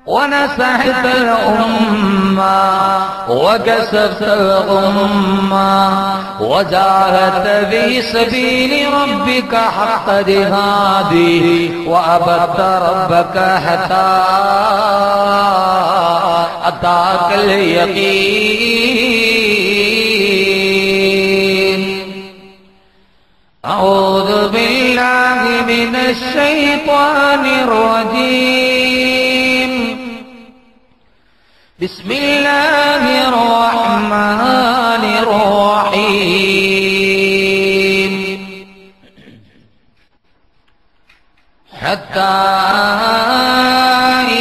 ونصحت الأمة وكسبت الغمة وجاهدت في سبيل ربك حق جهاده وعبدت ربك حتى أتاك اليقين. أعوذ بالله من الشيطان الرجيم. بسم الله الرحمن الرحيم. حتى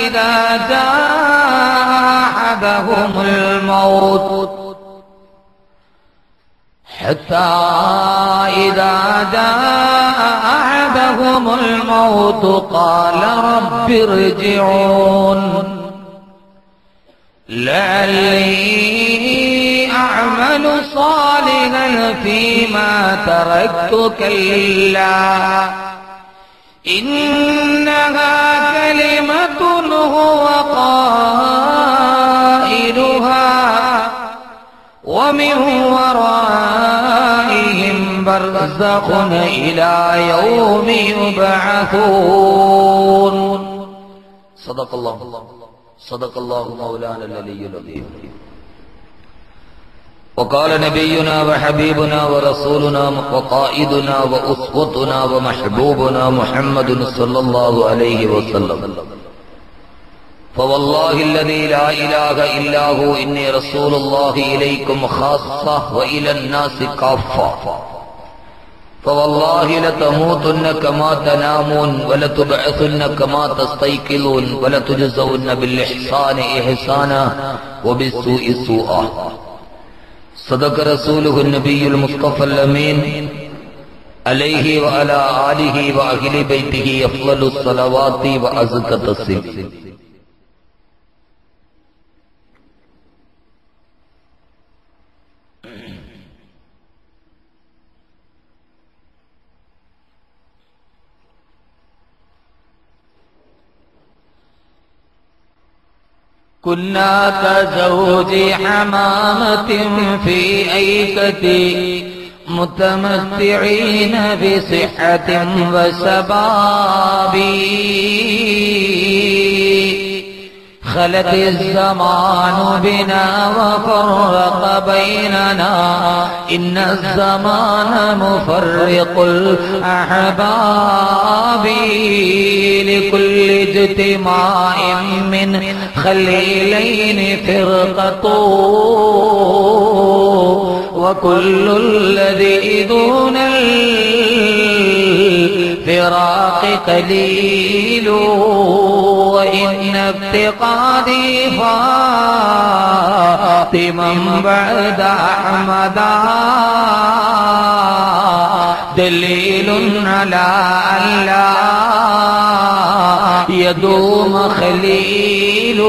إذا جاء أحدهم الموت حتى إذا جاء أحدهم الموت قال رب ارجعون لعلي أعمل صالحا فيما تركت كلا إنها كلمة هو قائلها ومن ورائهم برزخ إلى يوم يبعثون. صدق الله مولانا العلي العظيم. وقال نبينا وحبيبنا ورسولنا وقائدنا وأسوتنا ومحبوبنا محمد صلى الله عليه وسلم: فوالله الذي لا إله إلا هو إني رسول الله إليكم خاصة وإلى الناس كافة. فوالله لتموتن كما تنامون ولتبعثن كما تستيقظون ولتجزون بالإحسان إحسانا وبالسوء سوءا. صدق رسوله النبي المصطفى الأمين عليه وعلى آله وأهل بيته أفضل الصلوات وأزكى التسليم. كنا كزوج حمامة في أيكتي متمتعين بصحة وشباب خلت الزمان بنا وفرق بيننا إن الزمان مفرق الأحباب لكل اجتماع من خليلين فرقة وكل الذي دون الفراق قليل وإن افتقادي فاطما بعد أحمدا دليل على أن لا يدوم خليل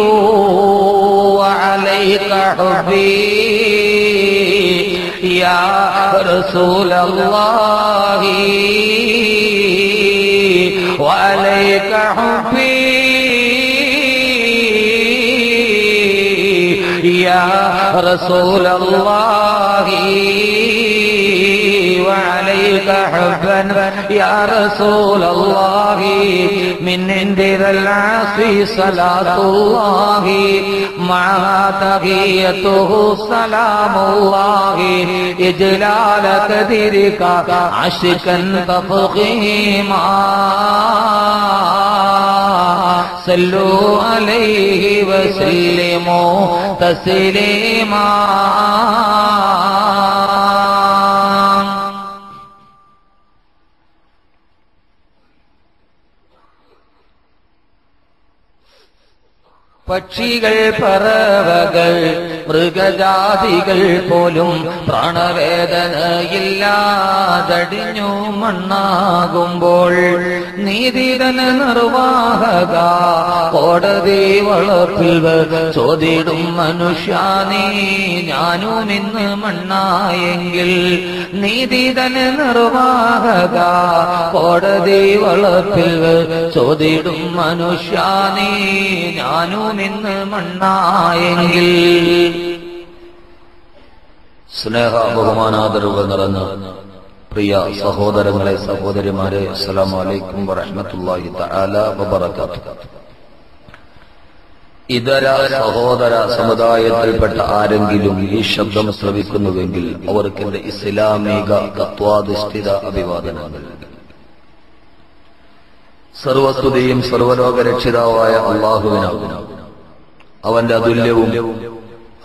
وعليك حبي يا رسول الله وعليك حبي يا رسول الله وعليك حبا يا رسول الله من عند ذا العصر صلاة الله مع تحيته سلام الله إجلال قدرك عشقا تفخيما صلوا عليه وسلموا تسليما. പക്ഷികൾ പറവകൾ മൃഗജാതികൾ പോലും പ്രാണവേദനയില്ലാതടിഞ്ഞു മണ്ണാകുമ്പോൾ നീതിതന നിർവാഹക കോടതി വളപ്പിൽ ചോദിടും മനുഷ്യാനീ ഞാനും ഇന്ന് മണ്ണായെങ്കിൽ നീതിതന നിർവാഹക കോടതി വളപ്പിൽ ചോദിടും മനുഷ്യാനീ ഞാനും ഇന്ന് മണ്ണായെങ്കിൽ. സ്നേഹ ബഹുമാനാദരവ് നിറഞ്ഞ പ്രിയ സഹോദരങ്ങളെ, സഹോദരിമാരെ, അസ്സലാമു അലൈക്കും വറഹ്മത്തുള്ളാഹി തആല വബറകാതുഹു. ഇതര സഹോദര സമുദായത്തിൽപ്പെട്ട ആരെങ്കിലും ഈ ശബ്ദം ശ്രവിക്കുന്നുവെങ്കിൽ അവർക്ക് എന്റെ ഇസ്ലാമിക തത്വാധിഷ്ഠിത അഭിവാദനങ്ങൾ. സർവസ്തുതിയും സർവലോകരക്ഷിതാവായ അല്ലാഹുവിനാകുന്നു. അവന്റെ അതുല്യവും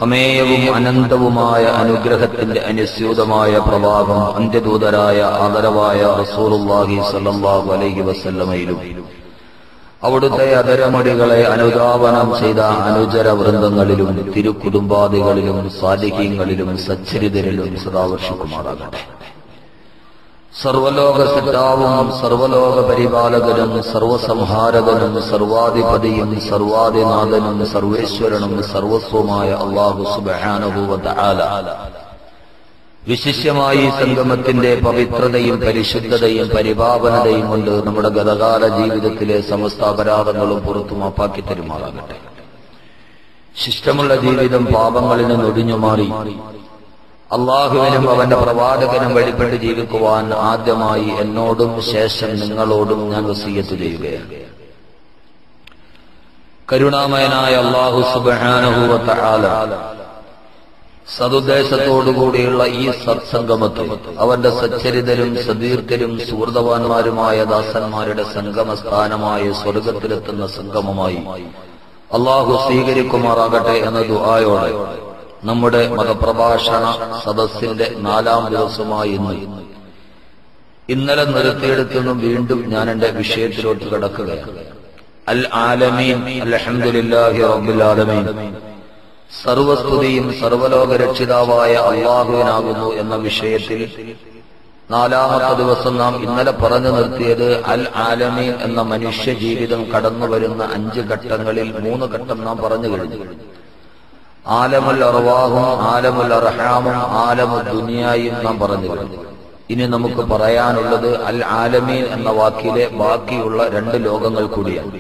അമേയവും അനന്തവുമായ അനുഗ്രഹത്തിന്റെ അനുസ്യൂതമായ പ്രഭാവം അന്ത്യദൂതരായ ആദരവായ റസൂലുള്ളാഹി സ്വല്ലല്ലാഹു അലൈഹി വസല്ലമയിലും അവിടുത്തെ അതരമടികളെ അനുധാവനം ചെയ്ത അനുചര വൃന്ദങ്ങളിലും തിരുക്കുടുംബാദികളിലും സാലിഹീങ്ങളിലും സച്ചരിതരിലും സദാവർഷിക്കുമാറാകട്ടെ. സർവലോക സൃഷ്ടാവും സർവലോക പരിപാലകനും സർവസംഹാരകനും സർവാധിപതിയും സർവാധിനാഥനും സർവേശ്വരനും സർവസ്വമായ അല്ലാഹു സുബ്ഹാനഹു വ തആല വിശിഷ്യമായി സംഗമത്തിന്റെ പവിത്രതയും പരിശുദ്ധതയും പരിപാവനതയും കൊണ്ട് നമ്മുടെ ഗതകാല ജീവിതത്തിലെ സമസ്ത അപരാധങ്ങളും പുറത്തു മാപ്പാക്കി തരുമാറാകട്ടെ. ശിഷ്ടമുള്ള ജീവിതം പാപങ്ങളിൽ നിന്ന് ഒഴിഞ്ഞുമാറി അള്ളാഹുവിനും അവന്റെ പ്രവാചകനും വഴിപ്പെട്ട് ജീവിക്കുവാൻ ആദ്യമായി എന്നോടും ശേഷം നിങ്ങളോടും ഞാൻ വസിയ്യത്ത് ചെയ്യുകയാണ്. കരുണാമയനായ അല്ലാഹു സുബ്ഹാനഹു വ തആല സതുദ്ദേശത്തോടുകൂടിയുള്ള ഈ സത്സംഗമത്തിൽ അവന്റെ സച്ചരിതരും സദീർഘരും സുഹൃതവാന്മാരുമായ ദാസന്മാരുടെ സംഗമസ്ഥാനമായ സ്വർഗത്തിലെത്തുന്ന സംഗമമായി അള്ളാഹു സ്വീകരിക്കുമാറാകട്ടെ എന്ന ദുആയോടെ നമ്മുടെ മതപ്രഭാഷണ സദസ്സിന്റെ 4ാം ദിവസമായി ഇന്നലെ നിർത്തിയെടുത്തുനിന്നും വീണ്ടും ഞാൻ എന്റെ വിഷയത്തിലോട്ട് കടക്കുകയാണ്. അൽ ആലമീൻ അൽഹംദുലില്ലാഹി റബ്ബിൽ ആലമീൻ. സർവസ്തുതിയും സർവലോകരക്ഷിതാവായ അല്ലാഹുവിനാകുന്നു എന്ന വിഷയത്തിൽ 4ാമത്തെ ദിവസം നാം ഇന്നലെ പറഞ്ഞു നിർത്തിയത് അൽ ആലമീൻ എന്ന മനുഷ്യ ജീവിതം കടന്നു വരുന്ന 5 ഘട്ടങ്ങളിൽ 3 ഘട്ടം നാം പറഞ്ഞു കഴിഞ്ഞു. ആലമുൽ അർവാഹും ആലമുൽ അർഹാമും ആലമുൽ ദുനിയായും നാം പറഞ്ഞു കഴിഞ്ഞു. ഇനി നമുക്ക് പറയാനുള്ളത് അൽ ആലമീൻ എന്ന വാക്കിലെ ബാക്കിയുള്ള 2 ലോകങ്ങൾ കൂടിയാണ്.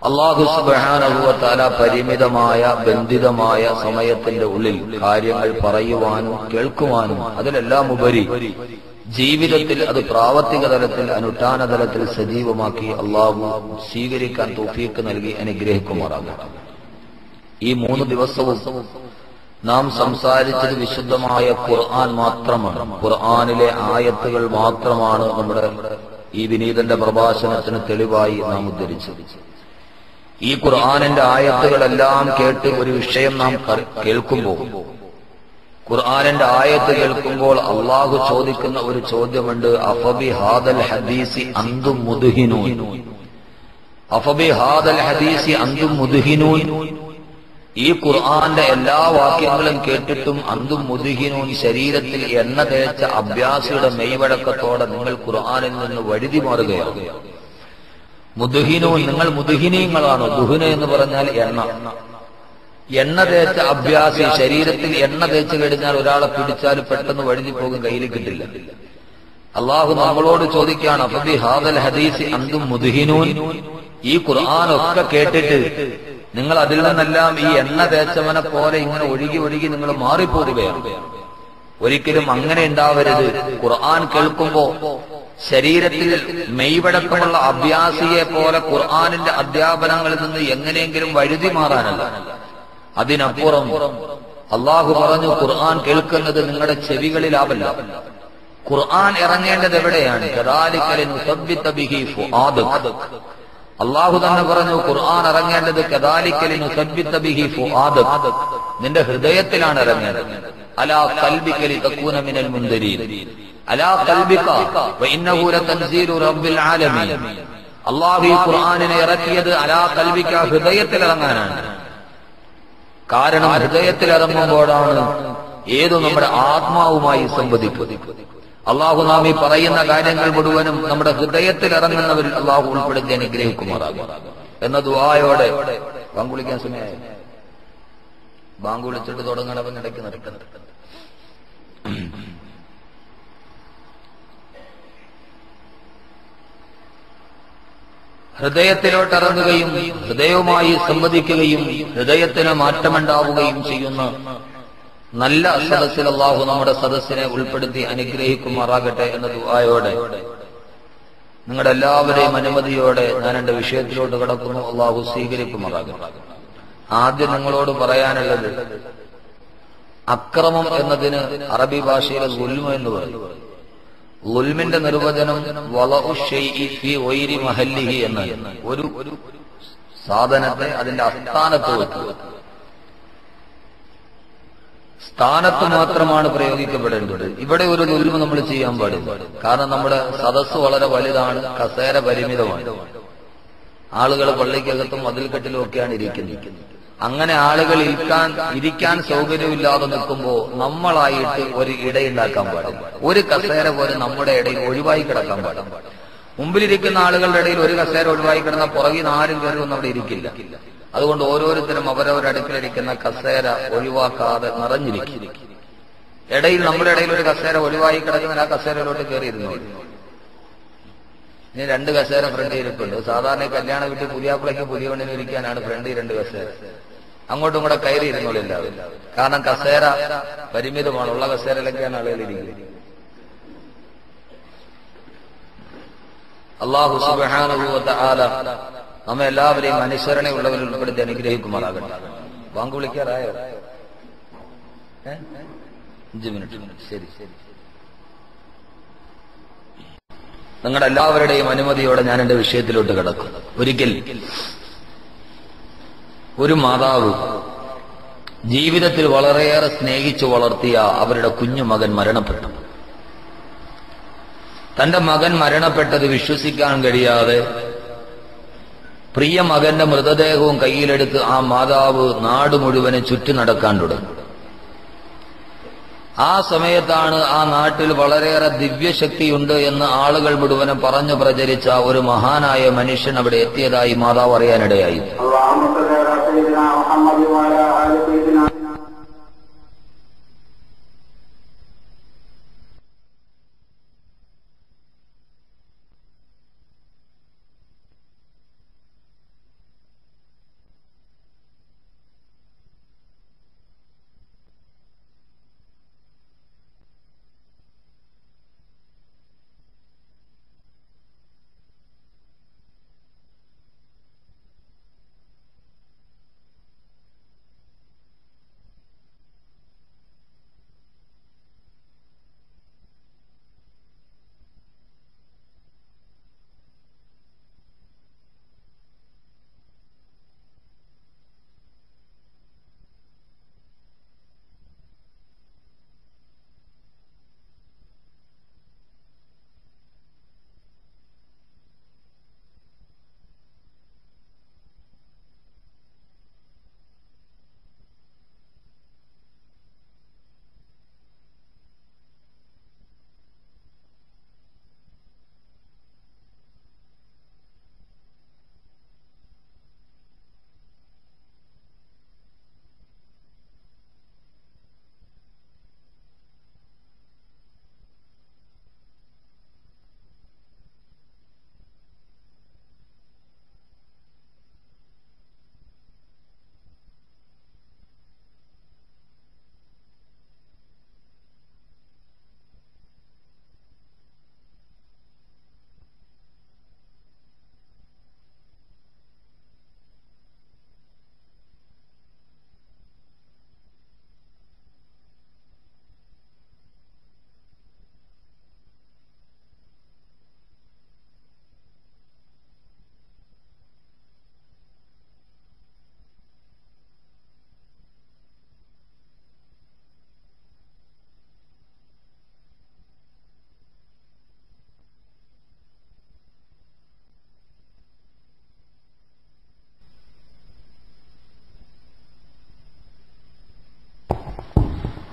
അല്ലാഹു സുബ്ഹാനഹു വ തആല പരിമിതമായ ബന്ധിതമായ സമയത്തിന്റെ ഉള്ളിൽ കാര്യങ്ങൾ പറയുവാനും കേൾക്കുവാനും അതിലെല്ലാം ഉപരി ജീവിതത്തിൽ അത് പ്രാവർത്തിക തലത്തിൽ അനുഷ്ഠാന തലത്തിൽ സജീവമാക്കി അല്ലാഹു സ്വീകരിക്കാൻ തൗഫീഖ് നൽകി അനുഗ്രഹിക്കുമാറാകട്ടെ. ഈ 3 ദിവസവും നാം സംസാരിച്ചത് വിശുദ്ധമായ ഖുർആൻ മാത്രമാണ്. ഖുർആനിലെ ആയത്തുകൾ മാത്രമാണ് നമ്മുടെ ഈ വിനീതന്റെ പ്രഭാഷണത്തിന് തെളിവായി നാം ഉദ്ധരിച്ചത്. ഈ ഖുർആനിന്റെ ആയത്തുകളെല്ലാം കേട്ട് ഒരു വിഷയം നാം കേൾക്കുമ്പോൾ, ഖുർആനിന്റെ ആയത്ത് കേൾക്കുമ്പോൾ അള്ളാഹു ചോദിക്കുന്ന ഒരു ചോദ്യമുണ്ട്. അഫബി ഹാദൽ ഹദീസി അന്തും മുദ്ഹിനൂൻ. അഫബി ഹാദൽ ഹദീസി അന്തും മുദ്ഹിനൂൻ. ഈ ഖുർആന്റെ എല്ലാ വാക്യങ്ങളും കേട്ടിട്ടും അന്തും മുദ്ഹിനൂൻ, ശരീരത്തിൽ എണ്ണ തേച്ച അഭ്യാസിയുടെ മെയ്വഴക്കത്തോടെ നിങ്ങൾ ഖുർആനിൽ നിന്ന് വഴുതി മാറുകയാണ്. മുദ്ഹിനൂൻ, നിങ്ങൾ മുദ്ഹിനീങ്ങളാണോ? ദുഹ്ന എന്ന് പറഞ്ഞാൽ എണ്ണ തേച്ച അഭ്യാസി. ശരീരത്തിൽ എണ്ണ തേച്ച് കഴിഞ്ഞാൽ ഒരാളെ പിടിച്ചാൽ പെട്ടെന്ന് വഴുതി പോകും, കയ്യിൽ കിട്ടില്ല. അള്ളാഹു നമ്മളോട് ചോദിക്കുകയാണ് അഫബി ഹാദൽ ഹദീസി അന്തും മുദ്ഹിനൂൻ. ഈ ഖുർആനൊക്കെ കേട്ടിട്ട് നിങ്ങൾ അതിൽ നിന്നെല്ലാം ഈ എണ്ണ തേച്ചവനെ പോലെ ഇങ്ങനെ ഒഴുകി ഒഴുകി നിങ്ങൾ മാറിപ്പോവുകയാണ്. ഒരിക്കലും അങ്ങനെ ഉണ്ടാവരുത്. ഖുർആൻ കേൾക്കുമ്പോ ശരീരത്തിൽ മെയ്വഴക്കമുള്ള അഭ്യാസിയെ പോലെ ഖുർആനിന്റെ അധ്യാപനങ്ങളിൽ നിന്ന് എങ്ങനെയെങ്കിലും വഴുതി മാറാനല്ല. അതിനപ്പുറം അള്ളാഹു പറഞ്ഞു ഖുർആൻ കേൾക്കുന്നത് നിങ്ങളുടെ ചെവികളിലാവല്ല. ഖുർആൻ ഇറങ്ങേണ്ടത് എവിടെയാണ്? കദാലിക ലിനുസബ്ബിത ബിഹി ഫുആദക. അള്ളാഹു തന്നെ പറഞ്ഞു ഖുർആൻ ഇറങ്ങേണ്ടത് കദാലിക ലിനുസബ്ബിത ബിഹി ഫുആദക, നിന്റെ ഹൃദയത്തിലാണ് ഇറങ്ങേണ്ടത്. അലാ ഖൽബിക ലിതകൂന മിനൽ മുൻദിരീൻ. അലാ ഖൽബിക വഇന്നഹു ലതൻസീലു റബ്ബിൽ ആലമീൻ. അല്ലാഹു ഈ ഖുർആനിനെ ഇറക്കിയത് അലാ ഖൽബിക, ഹൃദയത്തിൽ ഇറങ്ങാനാണ്. കാരണം ഹൃദയത്തിൽ ഇറങ്ങുമ്പോഴാണ് ഏതു നമ്മുടെ ആത്മാവുമായി സംവദിക്കുന്നത്. അള്ളാഹു നാം ഈ പറയുന്ന കാര്യങ്ങൾ മുഴുവനും നമ്മുടെ ഹൃദയത്തിൽ ഇറങ്ങുന്നവരിൽ അള്ളാഹു ഉൾപ്പെടുത്തി അനുഗ്രഹിക്കുമാറാകും എന്ന ദുആയോടെ ബാങ്ക് വിളിക്കാൻ സമയമായി. ബാങ്ക് വിളിച്ചിട്ട് തുടങ്ങണവൻ ഇടയ്ക്ക് നടക്കുന്നത്. ഹൃദയത്തിലോട്ടിറങ്ങുകയും ഹൃദയവുമായി സംവദിക്കുകയും ഹൃദയത്തിന് മാറ്റമുണ്ടാവുകയും ചെയ്യുന്ന നല്ല സദസ്സിൽ അല്ലാഹു നമ്മുടെ സദസ്സിനെ ഉൾപ്പെടുത്തി അനുഗ്രഹിക്കുമാറാകട്ടെ എന്ന ദുആയോടെ നിങ്ങളുടെ എല്ലാവരെയും അനുമതിയോടെ ഞാൻ എന്റെ വിഷയത്തിലോട്ട് കടക്കുന്നു. അല്ലാഹു സ്വീകരിക്കുമാറാകട്ടെ. ആദ്യം നിങ്ങളോട് പറയാനുള്ളത്, അക്രമം എന്നതിന് അറബി ഭാഷയിലെ ഗുൽമ എന്ന് പറയും. ഗുൽമിന്റെ നിർവചനം വളഉ ശൈഇ ഫീ ഗൈരി മഹല്ലിഹി എന്നാണ്. ഒരു സാധനത്തെ അതിന്റെ അസ്ഥാനത്ത് വെക്കുക. സ്ഥാനത്ത് മാത്രമാണ് പ്രയോഗിക്കപ്പെടേണ്ടത്. ഇവിടെ ഒരു ഗുൽമ നമ്മൾ ചെയ്യാൻ പാടില്ല. കാരണം നമ്മുടെ സദസ്സ് വളരെ വലുതാണ്, കസേര പരിമിതമാണ്. ആളുകൾ പള്ളിക്കകത്തും മതിൽക്കെട്ടിലും ഒക്കെയാണ് ഇരിക്കുന്നത്. അങ്ങനെ ആളുകൾ ഇരിക്കാൻ സൗകര്യമില്ലാതെ നിൽക്കുമ്പോൾ നമ്മളായിട്ട് ഒരു ഇടയുണ്ടാക്കാൻ പാടില്ല. ഒരു കസേര പോലെ നമ്മുടെ ഇടയിൽ ഒഴിവായി കിടക്കാൻ പാടില്ല. മുമ്പിലിരിക്കുന്ന ആളുകളുടെ ഇടയിൽ ഒരു കസേര ഒഴിവായി കിടന്നാൽ പുറകിൽ ആരും കയറുമെന്ന് അവിടെ ഇരിക്കില്ല. അതുകൊണ്ട് ഓരോരുത്തരും അവരവരുടെ അടുക്കലിരിക്കുന്ന കസേര ഒഴിവാക്കാതെ നിറഞ്ഞിരിക്കും. ഇടയിൽ നമ്മുടെ ഇടയിൽ ഒരു കസേര ഒഴിവായി കിടക്കുന്ന ആ കസേരയിലോട്ട് കയറിയിരുന്നു. ഇനി രണ്ട് കസേര ഫ്രണ്ടിൽ ഇരിപ്പുണ്ട്. സാധാരണ കല്യാണ വീട്ടിൽ പുതിയാപ്പിളയ്ക്ക് പുതിയ പെണ്ണിന് ഇരിക്കാനാണ് ഫ്രണ്ടിൽ രണ്ട് കസേര. അങ്ങോട്ടും കൂടെ കയറി ഇരുന്നോളില്ല. കാരണം കസേര പരിമിതമാണ്. ഉള്ള കസേരയിലൊക്കെയാണ് ആളുകൾ ഇരിക്കുന്നത്. അല്ലാഹു സുബ്ഹാനഹു വ തആല നമ്മെ എല്ലാവരെയും അനുസരണയുള്ളവരിൽ ഉൾപ്പെടുത്തി അനുഗ്രഹിക്കുമാറാകട്ടെ. ബാങ്ക് വിളിക്കാറായോ? 5 മിനിറ്റ്. ശരി. നിങ്ങളുടെ എല്ലാവരുടെയും അനുമതിയോടെ ഞാൻ എന്റെ വിഷയത്തിലോട്ട് കിടക്കും. ഒരിക്കൽ ഒരു മാതാവ് ജീവിതത്തിൽ വളരെയേറെ സ്നേഹിച്ചു വളർത്തിയ അവരുടെ കുഞ്ഞു മകൻ മരണപ്പെട്ടു. തന്റെ മകൻ മരണപ്പെട്ടത് വിശ്വസിക്കാൻ കഴിയാതെ പ്രിയ മകന്റെ മൃതദേഹവും കയ്യിലെടുത്ത് ആ മാതാവ് നാട് മുഴുവനെ ചുറ്റി നടക്കാൻ തുടങ്ങി. ആ സമയത്താണ് ആ നാട്ടിൽ വളരെയേറെ ദിവ്യശക്തിയുണ്ട് എന്ന് ആളുകൾ മുഴുവനും പറഞ്ഞു പ്രചരിച്ച ഒരു മഹാനായ മനുഷ്യൻ അവിടെ എത്തിയതായി മാതാവ് അറിയാനിടയായി.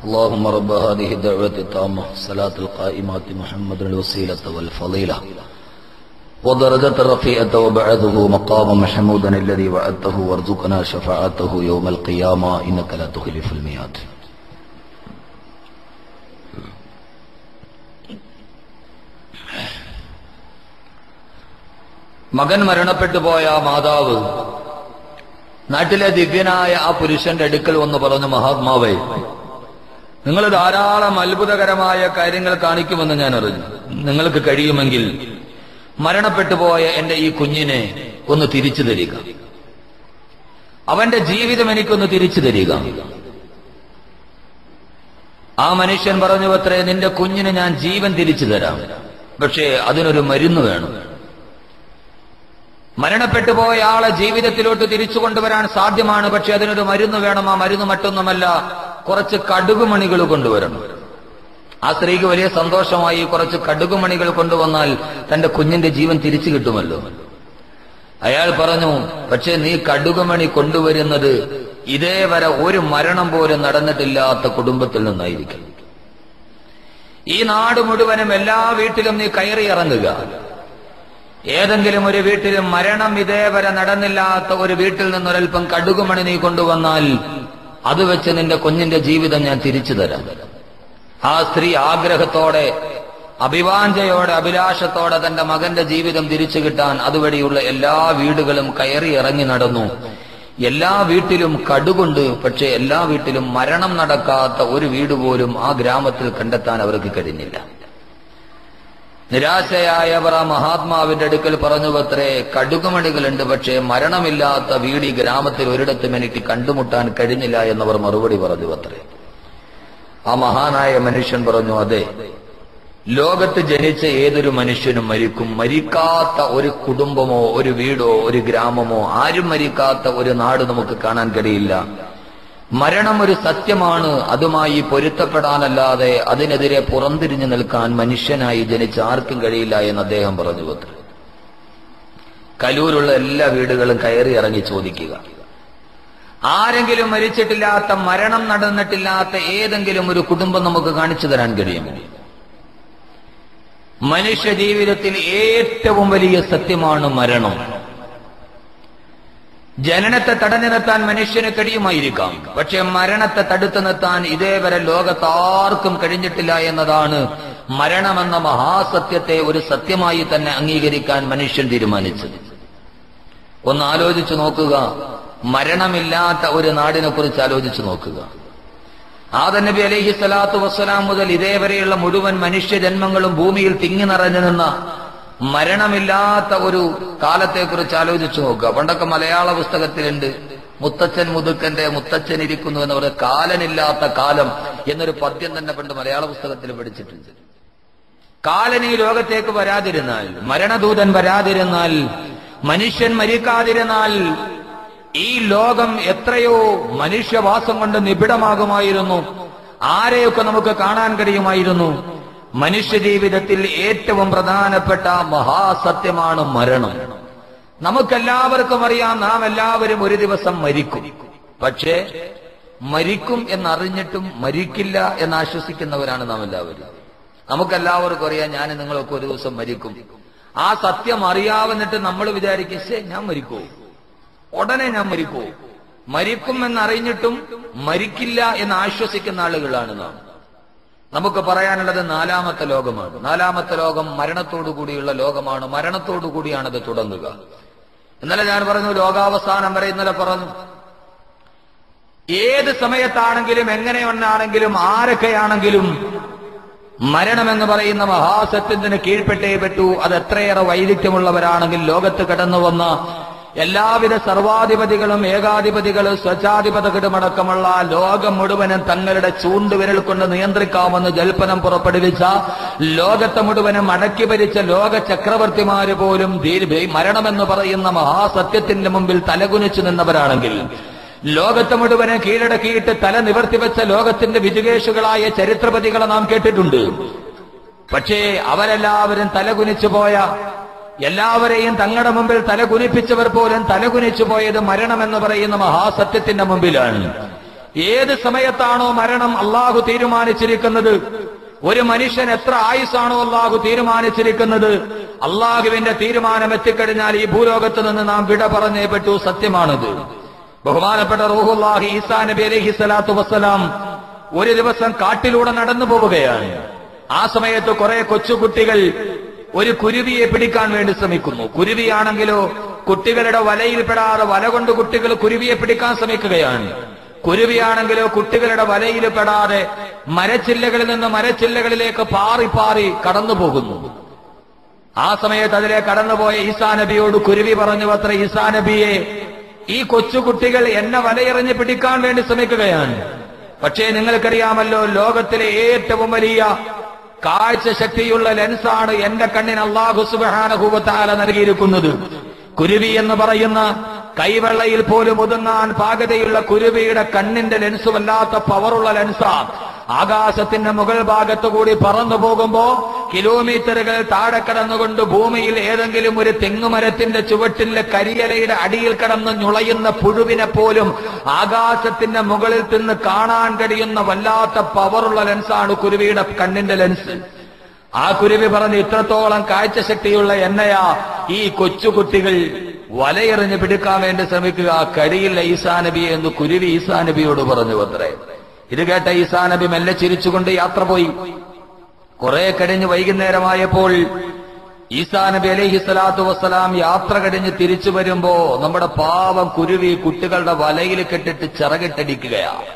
اللهم رب هذه الدعوة التامة صلاة القائمات محمد الوسيلة والفضيلة ودرجة الرفيعة وبعثه مقام محمودا الذي وعدته وارزقنا شفاعته يوم القيامة إنك لا تخلف الميعاد. മകൻ മരണപ്പെട്ടു പോയ മാതാവ് നാട്ടിലെ ദിവ്യനായ ആ പുരുഷന്റെ അടുക്കൽ വന്ന് പറഞ്ഞു, മഹാത്മാവേ, നിങ്ങൾ ധാരാളം അത്ഭുതകരമായ കാര്യങ്ങൾ കാണിക്കുമെന്ന് ഞാൻ അറിഞ്ഞു. നിങ്ങൾക്ക് കഴിയുമെങ്കിൽ മരണപ്പെട്ടു പോയ എന്റെ ഈ കുഞ്ഞിനെ ഒന്ന് തിരിച്ചു തരിക, അവന്റെ ജീവിതം എനിക്കൊന്ന് തിരിച്ചു തരിക. ആ മനുഷ്യൻ പറഞ്ഞു, അത്രേ, നിന്റെ കുഞ്ഞിന് ഞാൻ ജീവൻ തിരിച്ചു തരാം, പക്ഷേ അതിനൊരു മരുന്ന് വേണം. മരണപ്പെട്ടു പോയ ആളെ ജീവിതത്തിലോട്ട് തിരിച്ചു കൊണ്ടുവരാൻ സാധ്യമാണ്, പക്ഷെ അതിനൊരു മരുന്ന് വേണം. ആ മരുന്ന് മറ്റൊന്നുമല്ല, കുറച്ച് കടുകുമണികൾ കൊണ്ടുവരണം. ആ സ്ത്രീക്ക് വലിയ സന്തോഷമായി. കുറച്ച് കടുകുമണികൾ കൊണ്ടുവന്നാൽ തന്റെ കുഞ്ഞിന്റെ ജീവൻ തിരിച്ചു കിട്ടുമല്ലോ. അയാൾ പറഞ്ഞു, പക്ഷേ നീ കടുകുമണി കൊണ്ടുവരുന്നത് ഇതേവരെ ഒരു മരണം പോലും നടന്നിട്ടില്ലാത്ത കുടുംബത്തിൽ നിന്നായിരിക്കും. ഈ നാട് മുഴുവനും എല്ലാ വീട്ടിലും നീ കയറി ഇറങ്ങുക. ഏതെങ്കിലും ഒരു വീട്ടിലും മരണം ഇതേവരെ നടന്നില്ലാത്ത ഒരു വീട്ടിൽ നിന്നൊരൽപ്പം കടുകുമണി നീ കൊണ്ടുവന്നാൽ അത് വെച്ച് നിന്റെ കുഞ്ഞിന്റെ ജീവിതം ഞാൻ തിരിച്ചു തരാം. ആ സ്ത്രീ ആഗ്രഹത്തോടെ, അഭിവാഞ്ചയോടെ, അഭിലാഷത്തോടെ തന്റെ മകന്റെ ജീവിതം തിരിച്ചു കിട്ടാൻ അതുവഴിയുള്ള എല്ലാ വീടുകളും കയറി ഇറങ്ങി നടന്നു. എല്ലാ വീട്ടിലും കടുകുണ്ട്, പക്ഷെ എല്ലാ വീട്ടിലും മരണം നടക്കാത്ത ഒരു വീട് പോലും ആ ഗ്രാമത്തിൽ കണ്ടെത്താൻ അവർക്ക് കഴിഞ്ഞില്ല. നിരാശയായവർ ആ മഹാത്മാവിന്റെ അടുക്കൽ പറഞ്ഞു, അത്രേ, കടുകുമണികളുണ്ട്, പക്ഷേ മരണമില്ലാത്ത വീട് ഈ ഗ്രാമത്തിൽ ഒരിടത്തും എനിക്ക് കണ്ടുമുട്ടാൻ കഴിഞ്ഞില്ല എന്നവർ മറുപടി പറഞ്ഞു. അത്രേ, ആ മഹാനായ മനുഷ്യൻ പറഞ്ഞു, അതെ, ലോകത്ത് ജനിച്ച ഏതൊരു മനുഷ്യനും മരിക്കും. മരിക്കാത്ത ഒരു കുടുംബമോ ഒരു വീടോ ഒരു ഗ്രാമമോ ആരും മരിക്കാത്ത ഒരു നാട് നമുക്ക് കാണാൻ കഴിയില്ല. മരണം ഒരു സത്യമാണ്. അതുമായി പൊരുത്തപ്പെടാനല്ലാതെ അതിനെതിരെ പുറംതിരിഞ്ഞു നിൽക്കാൻ മനുഷ്യനായി ജനിച്ച ആർക്കും കഴിയില്ല എന്ന് അദ്ദേഹം പറഞ്ഞു. കലൂരുള്ള എല്ലാ വീടുകളും കയറി ഇറങ്ങി ചോദിക്കുക, ആരെങ്കിലും മരിച്ചിട്ടില്ലാത്ത, മരണം നടന്നിട്ടില്ലാത്ത ഏതെങ്കിലും ഒരു കുടുംബം നമുക്ക് കാണിച്ചു തരാൻ കഴിയുമോ? മനുഷ്യ ജീവിതത്തിൽ ഏറ്റവും വലിയ സത്യമാണ് മരണം. ജനനത്തെ തടഞ്ഞു നിർത്താൻ മനുഷ്യന് കഴിയുമായിരിക്കാം, പക്ഷെ മരണത്തെ തടുത്തു നിർത്താൻ ഇതേവരെ ലോകത്താർക്കും കഴിഞ്ഞിട്ടില്ല എന്നതാണ് മരണമെന്ന മഹാസത്യത്തെ ഒരു സത്യമായി തന്നെ അംഗീകരിക്കാൻ മനുഷ്യൻ തീരുമാനിച്ചത്. ഒന്ന് ആലോചിച്ചു നോക്കുക, മരണമില്ലാത്ത ഒരു നാടിനെ കുറിച്ച് ആലോചിച്ചു നോക്കുക. ആദം നബി അലൈഹി സ്വലാത്തു വസ്സലാം മുതൽ ഇതേവരെയുള്ള മുഴുവൻ മനുഷ്യജന്മങ്ങളും ഭൂമിയിൽ തിങ്ങി നിറഞ്ഞു നിന്ന മരണമില്ലാത്ത ഒരു കാലത്തെക്കുറിച്ച് ആലോചിച്ചു നോക്കുക. പണ്ടൊക്കെ മലയാള പുസ്തകത്തിലുണ്ട്, മുത്തച്ഛൻ മുതുക്കന്റെ മുത്തച്ഛൻ ഇരിക്കുന്നു എന്ന് പറയുന്ന കാലനില്ലാത്ത കാലം എന്നൊരു പദ്യം തന്നെ പണ്ട് മലയാള പുസ്തകത്തിൽ പഠിച്ചിട്ടുണ്ട്. കാലൻ ഈ ലോകത്തേക്ക് വരാതിരുന്നാൽ, മരണദൂതൻ വരാതിരുന്നാൽ, മനുഷ്യൻ മരിക്കാതിരുന്നാൽ ഈ ലോകം എത്രയോ മനുഷ്യവാസം കൊണ്ട് നിബിഡമാകുമായിരുന്നു. ആരെയൊക്കെ നമുക്ക് കാണാൻ കഴിയുമായിരുന്നു. മനുഷ്യ ജീവിതത്തിൽ ഏറ്റവും പ്രധാനപ്പെട്ട മഹാസത്യമാണ് മരണം. നമുക്കെല്ലാവർക്കും അറിയാം, നാം എല്ലാവരും ഒരു ദിവസം മരിക്കും. പക്ഷേ മരിക്കും എന്നറിഞ്ഞിട്ടും മരിക്കില്ല എന്ന് ആശ്വസിക്കുന്നവരാണ് നാം എല്ലാവരും. നമുക്കെല്ലാവർക്കും അറിയാം, ഞാൻ നിങ്ങളൊക്കെ ഒരു ദിവസം മരിക്കും. ആ സത്യം അറിയാവുന്നിട്ട് നമ്മൾ വിചാരിക്കും, ഞാൻ മരിക്കൂ, ഉടനെ ഞാൻ മരിക്കൂ. മരിക്കും എന്നറിഞ്ഞിട്ടും മരിക്കില്ല എന്ന് ആശ്വസിക്കുന്ന ആളുകളാണ് നാം. നമുക്ക് പറയാനുള്ളത് നാലാമത്തെ ലോകമാണ്. നാലാമത്തെ ലോകം മരണത്തോടുകൂടിയുള്ള ലോകമാണ്. മരണത്തോടുകൂടിയാണ് അത് തുടങ്ങുക. ഇന്നലെ ഞാൻ പറഞ്ഞു, ലോകാവസാനം വരെ ഇന്നലെ പറഞ്ഞു. ഏത് സമയത്താണെങ്കിലും, എങ്ങനെയൊന്നാണെങ്കിലും, ആരൊക്കെയാണെങ്കിലും മരണമെന്ന് പറയുന്ന മഹാസത്യത്തിന് കീഴ്പ്പെട്ടേ പറ്റൂ. അത് എത്രയേറെ വൈദഗ്ധ്യമുള്ളവരാണെങ്കിൽ ലോകത്ത് കടന്നു വന്ന എല്ലാവിധ സർവാധിപതികളും ഏകാധിപതികളും സ്വച്ഛാധിപതികളുമടക്കമുള്ള ലോകം മുഴുവനും തങ്ങളുടെ ചൂണ്ടുവിരൽ കൊണ്ട് നിയന്ത്രിക്കാമെന്ന് ജൽപ്പനം പുറപ്പെടുവിച്ച, ലോകത്തെ മുഴുവനും അടക്കി ഭരിച്ച ലോക ചക്രവർത്തിമാര് പോലും മരണമെന്ന് പറയുന്ന മഹാസത്യത്തിന്റെ മുമ്പിൽ തലകുനിച്ചു നിന്നവരാണെങ്കിൽ, ലോകത്തെ മുഴുവനും കീഴടക്കിയിട്ട് തല നിവർത്തിവെച്ച ലോകത്തിന്റെ വിജുകേഷുകളായ ചരിത്രപതികളെ നാം കേട്ടിട്ടുണ്ട്. പക്ഷേ അവരെല്ലാവരും തലകുനിച്ചു പോയ, എല്ലാവരെയും തങ്ങളുടെ മുമ്പിൽ തലകുനിപ്പിച്ചവർ പോലും തലകുനിച്ചു പോയത് മരണമെന്ന് പറയുന്ന മഹാസത്യത്തിന്റെ മുമ്പിലാണ്. ഏത് സമയത്താണോ മരണം അള്ളാഹു തീരുമാനിച്ചിരിക്കുന്നത്, ഒരു മനുഷ്യൻ എത്ര ആയുസ്സാണോ അള്ളാഹു തീരുമാനിച്ചിരിക്കുന്നത്, അള്ളാഹുവിന്റെ തീരുമാനം എത്തിക്കഴിഞ്ഞാൽ ഈ ഭൂലോകത്ത് നിന്ന് നാം വിട പറഞ്ഞേ പറ്റൂ. സത്യമാണിത്. ബഹുമാനപ്പെട്ട റൂഹുല്ലാഹി ഈസാ നബി അലൈഹി സ്വലാത്തു വസ്സലാം ഒരു ദിവസം കാട്ടിലൂടെ നടന്നു പോവുകയാണ്. ആ സമയത്ത് കുറെ കൊച്ചുകുട്ടികൾ ഒരു കുരുവിയെ പിടിക്കാൻ വേണ്ടി ശ്രമിക്കുന്നു. കുരുവിയാണെങ്കിലോ കുട്ടികളുടെ വലയിൽപ്പെടാതെ വല കൊണ്ട് കുട്ടികൾ കുരുവിയെ പിടിക്കാൻ ശ്രമിക്കുകയാണ്. കുരുവിയാണെങ്കിലോ കുട്ടികളുടെ വലയിൽപ്പെടാതെ മരച്ചില്ലകളിൽ നിന്ന് മരച്ചില്ലകളിലേക്ക് പാറി പാറി കടന്നു പോകുന്നു. ആ സമയത്ത് അതിലെ കടന്നുപോയ ഈസാ നബിയോട് കുരുവി പറഞ്ഞു അത്ര, ഈസാ നബിയെ, ഈ കൊച്ചുകുട്ടികൾ എന്നെ വലയെറിഞ്ഞ് പിടിക്കാൻ വേണ്ടി ശ്രമിക്കുകയാണ്. പക്ഷേ നിങ്ങൾക്കറിയാമല്ലോ, ലോകത്തിലെ ഏറ്റവും വലിയ കാഴ്ച ശക്തിയുള്ള ലെൻസാണ് എന്റെ കണ്ണിന് അല്ലാഹു സുബ്ഹാനഹു വ തആല നൽകിയിരിക്കുന്നത്. കുരുവി എന്ന് പറയുന്ന കൈവെള്ളയിൽ പോലും ഒതുങ്ങാൻ പാകതയുള്ള കുരുവിയുടെ കണ്ണിന്റെ ലെൻസ് വല്ലാത്ത പവറുള്ള ലെൻസാണ്. ആകാശത്തിന്റെ മുകൾ ഭാഗത്തുകൂടി പറന്നു പോകുമ്പോ കിലോമീറ്ററുകൾ താഴെ കടന്നുകൊണ്ട് ഭൂമിയിൽ ഏതെങ്കിലും ഒരു തെങ്ങുമരത്തിന്റെ ചുവട്ടിലെ കരിയലയുടെ അടിയിൽ കടന്ന് ഞുളയുന്ന പുഴുവിനെ പോലും ആകാശത്തിന്റെ മുകളിൽ നിന്ന് കാണാൻ കഴിയുന്ന വല്ലാത്ത പവറുള്ള ലെൻസാണ് കുരുവിയുടെ കണ്ണിന്റെ ലെൻസ്. ആ കുരുവി പറഞ്ഞ്, ഇത്രത്തോളം കാഴ്ചശക്തിയുള്ള എന്നെയാ ഈ കൊച്ചുകുട്ടികൾ വലയെറിഞ്ഞ് പിടിക്കാൻ വേണ്ടി ശ്രമിക്കുക, കഴിയില്ല ഈസാ നബിയെ എന്ന് കുരുവി ഈസാ നബിയോട് പറഞ്ഞു അത്രേ. ഇത് കേട്ട ഈസാ നബി മെല്ലെ ചിരിച്ചുകൊണ്ട് യാത്ര പോയി. കുറെ കഴിഞ്ഞ് വൈകുന്നേരമായപ്പോൾ ഈസാ നബി അലൈഹി സ്വലാത്തു വസ്സലാം യാത്ര കഴിഞ്ഞ് തിരിച്ചു വരുമ്പോ നമ്മുടെ പാവം കുരുവി കുട്ടികളുടെ വലയിൽ കെട്ടിട്ട് ചിറകിട്ടടിക്കുകയാണ്.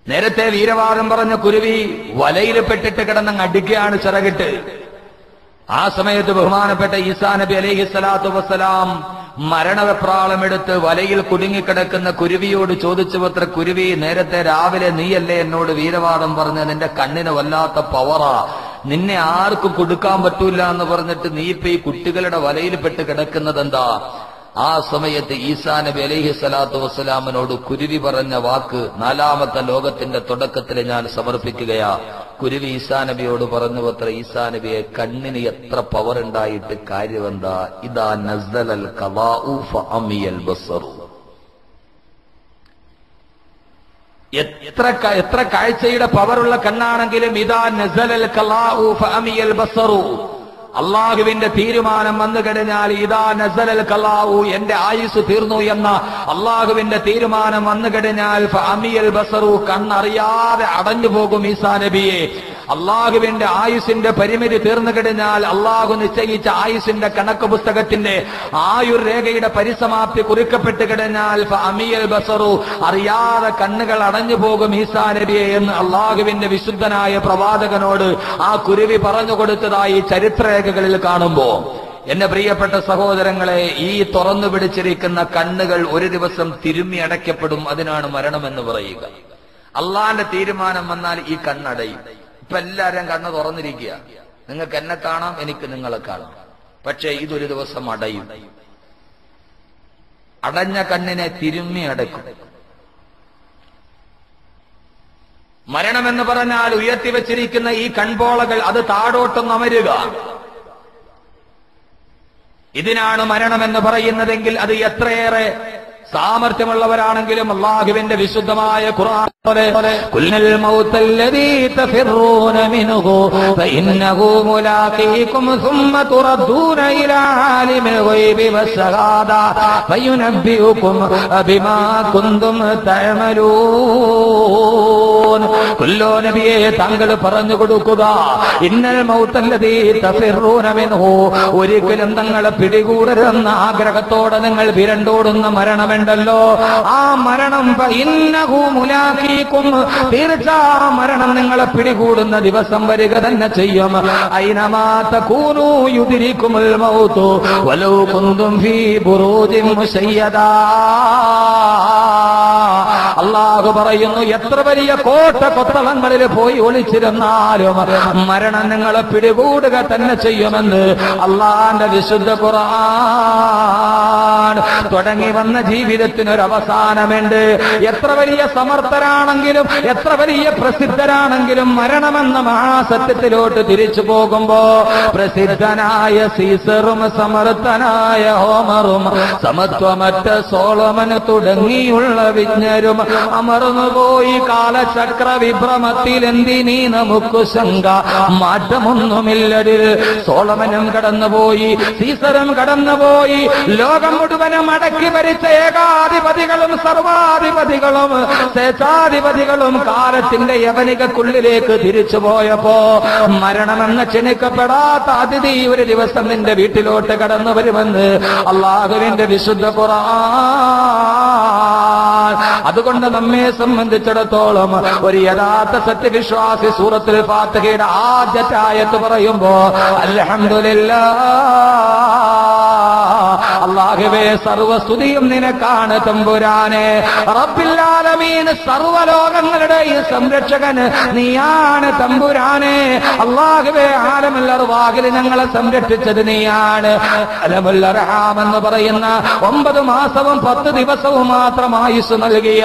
നേരത്തെ വീരവാദം പറഞ്ഞ കുരുവി വലയിൽ പെട്ടിട്ട് കിടന്നങ്ങ് അടിക്കുകയാണ് ചിറകിട്ട്. ആ സമയത്ത് ബഹുമാനപ്പെട്ട ഈസാ നബി അലൈഹി സ്വലാത്തു വസ്സലാം മരണവെപ്രാളമെടുത്ത് വലയിൽ കുടുങ്ങിക്കിടക്കുന്ന കുരുവിയോട് ചോദിച്ചു അത്ര, കുരുവി, നേരത്തെ രാവിലെ നീയല്ലേ എന്നോട് വീരവാദം പറഞ്ഞ് നിന്റെ കണ്ണിന് വല്ലാത്ത പവറാ, നിന്നെ ആർക്കും കൊടുക്കാൻ പറ്റൂല എന്ന് പറഞ്ഞിട്ട് നീ ഇപ്പൊ ഈ കുട്ടികളുടെ വലയിൽ പെട്ട് കിടക്കുന്നത് എന്താ? ആ സമയത്ത് ഈസാ നബി അലൈഹി സ്വലാത്തു വസ്സലാമിനോട് കുരുവി പറഞ്ഞ വാക്ക് നാലാമത്തെ ലോകത്തിന്റെ തുടക്കത്തിൽ ഞാൻ സമർപ്പിക്കുകയാ. കുരുവി ഈസാ നബിയോട് പറഞ്ഞു അത്ര, ഈസാ നബിയെ, കണ്ണിന് എത്ര പവർ ഉണ്ടായിട്ട് കാര്യമെന്താ? ഇദാ നസ്ദലൽ ഖദാഉ ഫഅമിയൽ ബസറു. എത്ര കാഴ്ചയുടെ പവറുള്ള കണ്ണാണെങ്കിലും ഇദാ നസ്ദലൽ ഖദാഉ ഫഅമിയൽ ബസറു, അള്ളാഹുവിന്റെ തീരുമാനം വന്നു കഴിഞ്ഞാൽ ഇദാ നസലൽ ഖലാഉ, എന്റെ ആയുസ് തീർന്നു എന്ന അള്ളാഹുവിന്റെ തീരുമാനം വന്നു കഴിഞ്ഞാൽ ഫഅമിയൽ ബസറു, കണ്ണറിയാതെ അടഞ്ഞു പോകും ഈസാ നബിയെ. അള്ളാഹുവിന്റെ ആയുസിന്റെ പരിമിതി തീർന്നു കഴിഞ്ഞാൽ, അള്ളാഹു നിശ്ചയിച്ച ആയുസിന്റെ കണക്ക് പുസ്തകത്തിന്റെ ആയുർരേഖയുടെ പരിസമാപ്തി കുറിക്കപ്പെട്ട് കഴിഞ്ഞാൽ ഫഅമിയൽ ബസറു, അറിയാതെ കണ്ണുകൾ അടഞ്ഞു പോകും ഈസാ നബിയെ എന്ന് അള്ളാഹുവിന്റെ വിശുദ്ധനായ പ്രവാചകനോട് ആ കുരുവി പറഞ്ഞു കൊടുത്തതായി ചരിത്രരേഖകളിൽ കാണുമ്പോ, എന്റെ പ്രിയപ്പെട്ട സഹോദരങ്ങളെ, ഈ തുറന്നു പിടിച്ചിരിക്കുന്ന കണ്ണുകൾ ഒരു ദിവസം തിരുമ്മി അടയ്ക്കപ്പെടും. അതിനാണ് മരണമെന്ന് പറയുക. അള്ളാന്റെ തീരുമാനം വന്നാൽ ഈ കണ്ണടയും. ഇപ്പൊ എല്ലാരും കണ്ണ് തുറന്നിരിക്കുക. നിങ്ങൾക്ക് എന്നെ കാണാം, എനിക്ക് നിങ്ങളെ കാണാം. പക്ഷേ ഇതൊരു ദിവസം അടയും. അടഞ്ഞ കണ്ണിനെ തിരുമ്മി അടയ്ക്കും. മരണമെന്ന് പറഞ്ഞാൽ ഉയർത്തിവെച്ചിരിക്കുന്ന ഈ കൺപോളകൾ അത് താഴോട്ടൊന്ന് അമരുക. ഇതിനാണ് മരണമെന്ന് പറയുന്നതെങ്കിൽ അത് എത്രയേറെ സാമർത്ഥ്യമുള്ളവരാണെങ്കിലും അല്ലാഹുവിന്റെ വിശുദ്ധമായ ഖുർആൻ കുല്ലൽ മൗതല്ലദീ തഫിറൂന മിൻഹു ഫഇന്നഹു മുലാഖീകും സുമ്മ തുറദ്ദൂന ഇലാ ആലിമിൽ ഗൈബി വശഹാദ ഫയുനബ്ബിഉകും ബിമാ കുന്തും തഅമലൂൻ. കുല്ലോ നബിയെ, താങ്കൾ പറഞ്ഞു കൊടുക്കുക, ഇന്നൽ മൗതല്ലദീ തഫിറൂന മിൻഹു, ഒരിക്കലും തങ്ങളെ പിടികൂടരുതെന്ന ആഗ്രഹത്തോടെ നിങ്ങൾ വിരണ്ടോടുന്ന മരണമുണ്ടല്ലോ, ആ മരണം ഫഇന്നഹു മുലാഖീകും, തീർച്ച മരണം നിങ്ങളെ പിടികൂടുന്ന ദിവസം വരിക തന്നെ ചെയ്യും. ഐനമാ തകൂനൂ യുദ്രികുമുൽ മൗതു വലൗ കുന്തും ഫീ ബുറൂജിൻ മുശയ്യദാ. അല്ലാഹു പറയുന്നു, എത്ര വലിയ കോട്ട കൊത്തളങ്ങളിൽ പോയി ഒളിച്ചിരുന്നാലും മരണം നിങ്ങളെ പിടികൂടുക തന്നെ ചെയ്യുമെന്ന് അള്ളാന്റെ വിശുദ്ധ ഖുർആൻ. തുടങ്ങി വന്ന ജീവിതത്തിനൊരവസാനമുണ്ട്. എത്ര വലിയ സമർത്ഥരാണെങ്കിലും എത്ര വലിയ പ്രസിദ്ധരാണെങ്കിലും മരണമെന്ന മഹാസത്യത്തിലോട്ട് തിരിച്ചു പോകുമ്പോ പ്രസിദ്ധനായ സീസറും സമർത്ഥനായ ഹോമറും സമത്വമറ്റ സോളമൻ തുടങ്ങിയുള്ള വിജ്ഞരും അമർന്നുപോയി കാലചക്ര വിഭ്രമത്തിൽ. എന്തിനീ നമുക്ക് ശങ്ക, മാറ്റമൊന്നുമില്ലതിൽ. സോളമനും കടന്നുപോയി, സീസറും കടന്നുപോയി, ലോകം മുഴുവൻ മുഴുവനും അടക്കി ഭരിച്ച ഏകാധിപതികളും സർവാധിപതികളും സ്വേച്ഛാധിപതികളും കാലത്തിന്റെ യവനികക്കുള്ളിലേക്ക് തിരിച്ചുപോയപ്പോ മരണമെന്ന് ക്ഷണിക്കപ്പെടാത്ത അതിഥി ഒരു ദിവസം നിന്റെ വീട്ടിലോട്ട് കടന്നു വരുമെന്ന് അള്ളാഹുവിന്റെ വിശുദ്ധ ഖുർആൻ. അതുകൊണ്ട് നമ്മെ സംബന്ധിച്ചിടത്തോളം ഒരു യഥാർത്ഥ സത്യവിശ്വാസി സൂറത്തുൽ ഫാത്തിഹയുടെ ആദ്യത്തെ ആയത്ത് പറയുമ്പോ അൽഹംദുലില്ലാഹ്, അല്ലാഹുവേ സർവസ്തുതിയും നിനക്കാണ് തമ്പുരാനെ. റബ്ബിൽ ആലമീൻ, സർവലോകങ്ങളുടെയും സംരക്ഷകൻ നീയാണ് തമ്പുരാനെ. അല്ലാഹുവേ ആലമുൽ അർവാഹിൽ ഞങ്ങളെ സംരക്ഷിച്ചത് നീയാണ്. അലമുൽ അർഹാം എന്ന് പറയുന്ന 9 മാസവും 10 ദിവസവും മാത്രം ആയുസ് നൽകിയ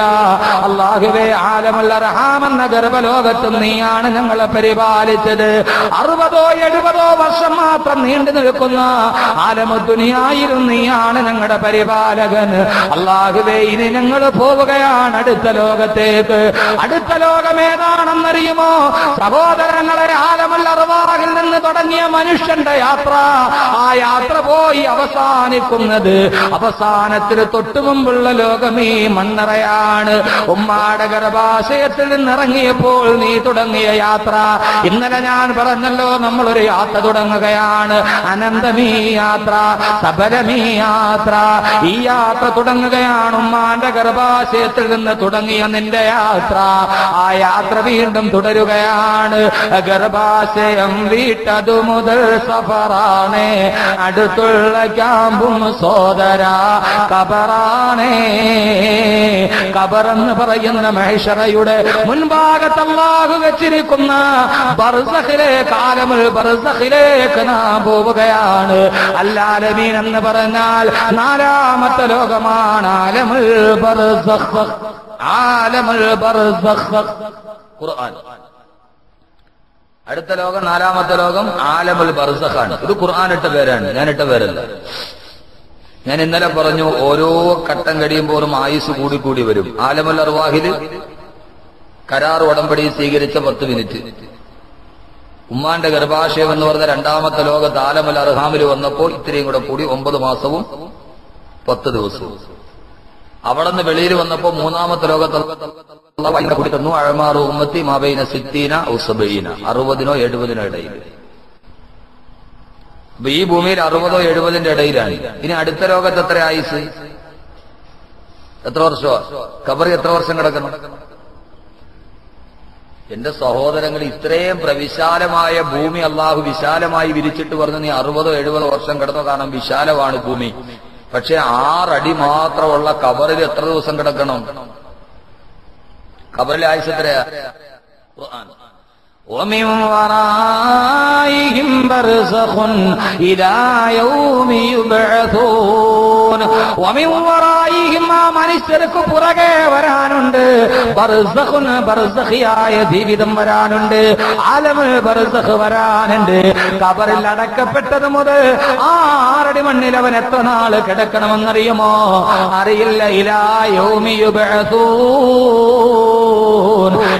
അല്ലാഹുവേ ആലമുൽ അർഹാം എന്ന ഗർഭലോകത്തും നീയാണ് ഞങ്ങളെ പരിപാലിച്ചത്. 60-70 വർഷം മാത്രം നീണ്ടു നിൽക്കുന്ന ആലമുദ്ദുനിയായിലും നീയാണ് ഞങ്ങളുടെ പരിപാലകൻ. അല്ലാഹുവേ ഇനി ഞങ്ങൾ പോവുകയാണ് അടുത്ത ലോകത്തേക്ക്. അടുത്ത ലോകം ഏതാണെന്നറിയുമോ സഹോദരങ്ങളെ? ആലമുൽ അർവാഹിൽ നിന്ന് തുടങ്ങിയ മനുഷ്യന്റെ യാത്ര, ആ യാത്ര പോയി അവസാനിക്കുന്നത് അവസാനത്തിൽ തൊട്ടുമുമ്പുള്ള ലോകം ഈ മണ്ണറയാണ്. ഉമ്മാടെ ഗർഭാശയത്തിൽ നിന്നിറങ്ങിയപ്പോൾ നീ തുടങ്ങിയ യാത്ര, ഇന്നലെ ഞാൻ പറഞ്ഞല്ലോ, നമ്മളൊരു യാത്ര തുടങ്ങുകയാണ്. അനന്തമീ യാത്ര, സബലമീ യാത്ര. ഈ യാത്ര തുടങ്ങുകയാണ്. ഉമ്മാന്റെ ഗർഭാശയത്തിൽ നിന്ന് തുടങ്ങിയ നിന്റെ യാത്ര, ആ യാത്ര വീണ്ടും തുടരുകയാണ്. ഗർഭാശയം വീട്ടതു മുതൽ സഫറാണേ, അടുത്തുള്ള ക്യാമ്പും സോദര ഖബറാണേ. ഖബറെന്ന് പറയുന്ന മഹ്ശറയുടെ മുൻഭാഗത്ത് അല്ലാഹു വെച്ചിരിക്കുന്ന ബർസഖിലേക്ക്, ആലമുൽ ബർസഖിലേക്ക് നാം പോവുകയാണ്. അൽ-ആലമീൻ എന്ന് പറഞ്ഞാൽ 4ാമത്തെ ലോകമാണ് ആലമുൽ ബർസഖ്. ആലമുൽ ബർസഖ് ഖുർആൻ. അടുത്ത ലോകം, 4ാമത്തെ ലോകം ആലമുൽ ബർസഖാണ്. ഇത് ഖുർആൻ ഇട്ട പേരാണ്, ഞാൻ ഇട്ട പേരല്ല. ഞാൻ ഇന്നലെ പറഞ്ഞു, ഓരോ ഘട്ടം കഴിയുമ്പോഴും ആയുസ് കൂടിക്കൂടി വരും. ആലമുൽ അർവാഹിൽ കരാർ ഉടമ്പടി സ്വീകരിച്ച 10 മിനിറ്റ്. ഉമ്മാന്റെ ഗർഭാശയം എന്ന് പറഞ്ഞ 2ാമത്തെ ലോകത്ത് ആലമുൽ അർഹാമിൽ വന്നപ്പോൾ ഇത്രയും കൂടെ കൂടി 9 മാസവും 10 ദിവസവും. അവിടെ നിന്ന് വെളിയിൽ വന്നപ്പോ 3ാമത്തെ ലോകത്ത് കൂടി തന്നു. അഴമാറു ഉമ്മത്തി മാബൈന സിത്തീന ഔ സബഈന, 60-നോ 70-നോ ഇടയിൽ. അപ്പൊ ഈ ഭൂമിയിൽ 60-ഓ 70-ന്റെ ഇടയിലാണ്. ഇനി അടുത്ത ലോകത്ത് എത്ര ആയുസ്? എത്ര വർഷമോ? ഖബറിൽ എത്ര വർഷം കിടക്കണം? എന്റെ സഹോദരങ്ങൾ, ഇത്രയും പ്രവിശാലമായ ഭൂമി അള്ളാഹു വിശാലമായി വിരിച്ചിട്ട് പറഞ്ഞു നീ 60-ഓ 70-ഓ വർഷം കിടന്നു. കാരണം വിശാലമാണ് ഭൂമി. പക്ഷെ 6 അടി മാത്രമുള്ള ഖബറിൽ എത്ര ദിവസം കിടക്കണം? ഖബറിലെ ആയുസ് എത്രയാ? ഖുർആൻ وَمِنْ وَرَائِهِمْ بَرْزَخٌ إِلَى يَوْمِ يُبْعَثُونَ. وَمِنْ وَرَائِهِمْ, ആ മനുഷ്യർക്ക് പുറകെ വരാനുണ്ട് ബർസഖുൻ, ബർസഖിയായ ജീവിതം വരാനുണ്ട്. ആലമുൽ ബർസഖ് വരാനുണ്ട്. ഖബറിൽ അടക്കപ്പെട്ടത് മുതൽ 6 അടി മണ്ണിൽ അവൻ എത്ര നാള് കിടക്കണമെന്നറിയുമോ? അറിയില്ല. ഇലാ യൗമി യുബ്അസൂൻ.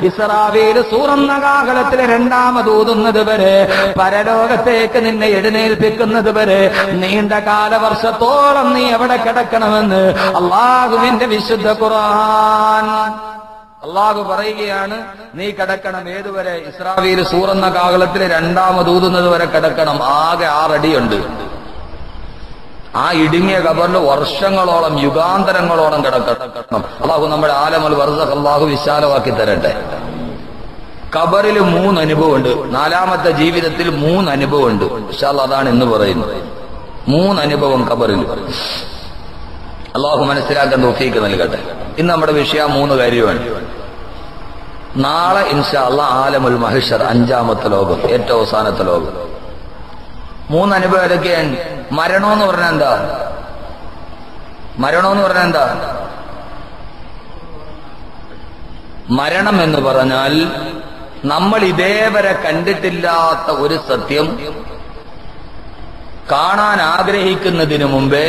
ഇസ്രാഫീൽ സൂറന്ന കാഹളത്തിൽ 2ാമത് ഊതുന്നത് വരെ, പരലോകത്തേക്ക് നിന്നെ എഴുന്നേൽപ്പിക്കുന്നത് വരെ നീണ്ട കാലവർഷത്തോളം നീ എവിടെ കിടക്കണമെന്ന് അല്ലാഹുവിന്റെ വിശുദ്ധ ഖുർആൻ. അല്ലാഹു പറയുകയാണ്, നീ കിടക്കണം. ഏതുവരെ? ഇസ്രാഫീൽ സൂറന്ന കാഹളത്തിൽ 2ാമത് ഊതുന്നത് വരെ കിടക്കണം. ആകെ 6 അടിയുണ്ട്. ആ ഇടുങ്ങിയ ഖബറിൽ വർഷങ്ങളോളം, യുഗാന്തരങ്ങളോളം കിടക്കണം. അല്ലാഹു നമ്മുടെ ആലമുൽ ബർസഖ് അല്ലാഹു വിശാലമാക്കി തരട്ടെ. ഖബറിൽ 3 അനുഭവമുണ്ട്. 4ാമത്തെ ജീവിതത്തിൽ 3 അനുഭവമുണ്ട്. ഇൻഷാ അല്ലാഹ് അതാണ് ഇന്ന് പറയുന്നത്. 3 അനുഭവം ഖബറിൽ. അല്ലാഹു മനസ്സിലാക്കാൻ തൗഫീഖ് നൽകട്ടെ. ഇന്ന് നമ്മുടെ വിഷയം 3 കാര്യമാണ്. നാളെ ഇൻഷാ അല്ലാഹ് ആലമുൽ മഹ്ശർ, 5ാമത്തെ ലോകം, ഏറ്റവും അവസാനത്തെ ലോകം. 3 അനുഭവം ഏതൊക്കെയാണ്? മരണമെന്ന് പറഞ്ഞാൽ എന്താ? മരണമെന്ന് പറഞ്ഞാൽ എന്താ? മരണം എന്ന് പറഞ്ഞാൽ നമ്മൾ ഇതേവരെ കണ്ടിട്ടില്ലാത്ത ഒരു സത്യം കാണാൻ ആഗ്രഹിക്കുന്നതിനു മുമ്പേ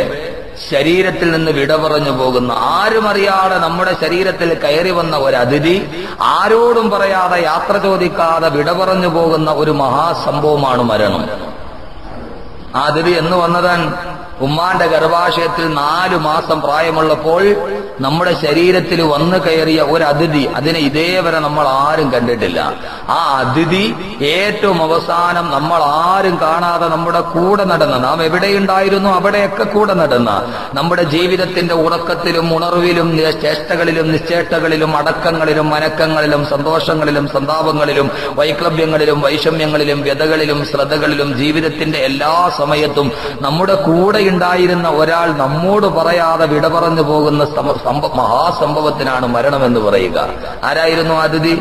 ശരീരത്തിൽ നിന്ന് വിട പറഞ്ഞു പോകുന്ന, ആരുമറിയാതെ നമ്മുടെ ശരീരത്തിൽ കയറി വന്ന ഒരു അതിഥി, ആരോടും പറയാതെ യാത്ര ചോദിക്കാതെ വിട പറഞ്ഞു പോകുന്ന ഒരു മഹാസംഭവമാണ് മരണം. ആ അതിഥി എന്ന് വന്നതാണ്? ഉമ്മാന്റെ ഗർഭാശയത്തിൽ 4 മാസം പ്രായമുള്ളപ്പോൾ നമ്മുടെ ശരീരത്തിൽ വന്നു കയറിയ ഒരു അതിഥി, അതിനെ ഇതേവരെ നമ്മൾ ആരും കണ്ടിട്ടില്ല. ആ അതിഥി ഏറ്റവും അവസാനം നമ്മൾ ആരും കാണാതെ നമ്മുടെ കൂടെ നടന്ന, നാം എവിടെയുണ്ടായിരുന്നു അവിടെയൊക്കെ കൂടെ നടന്ന, നമ്മുടെ ജീവിതത്തിന്റെ ഉറക്കത്തിലും ഉണർവിലും ചേഷ്ടകളിലും നിശ്ചേഷ്ടകളിലും അടക്കങ്ങളിലും മനക്കങ്ങളിലും സന്തോഷങ്ങളിലും സന്താപങ്ങളിലും വൈക്ലഭ്യങ്ങളിലും വൈഷമ്യങ്ങളിലും വ്യതകളിലും ശ്രദ്ധകളിലും ജീവിതത്തിന്റെ എല്ലാ സമയത്തും നമ്മുടെ കൂടെ ഉണ്ടായിരുന്ന ഒരാൾ നമ്മോട് പറയാതെ വിട പറഞ്ഞു പോകുന്ന മഹാസംഭവത്തിനാണ് മരണമെന്ന് പറയുക. ആരായിരുന്നു അതിഥി?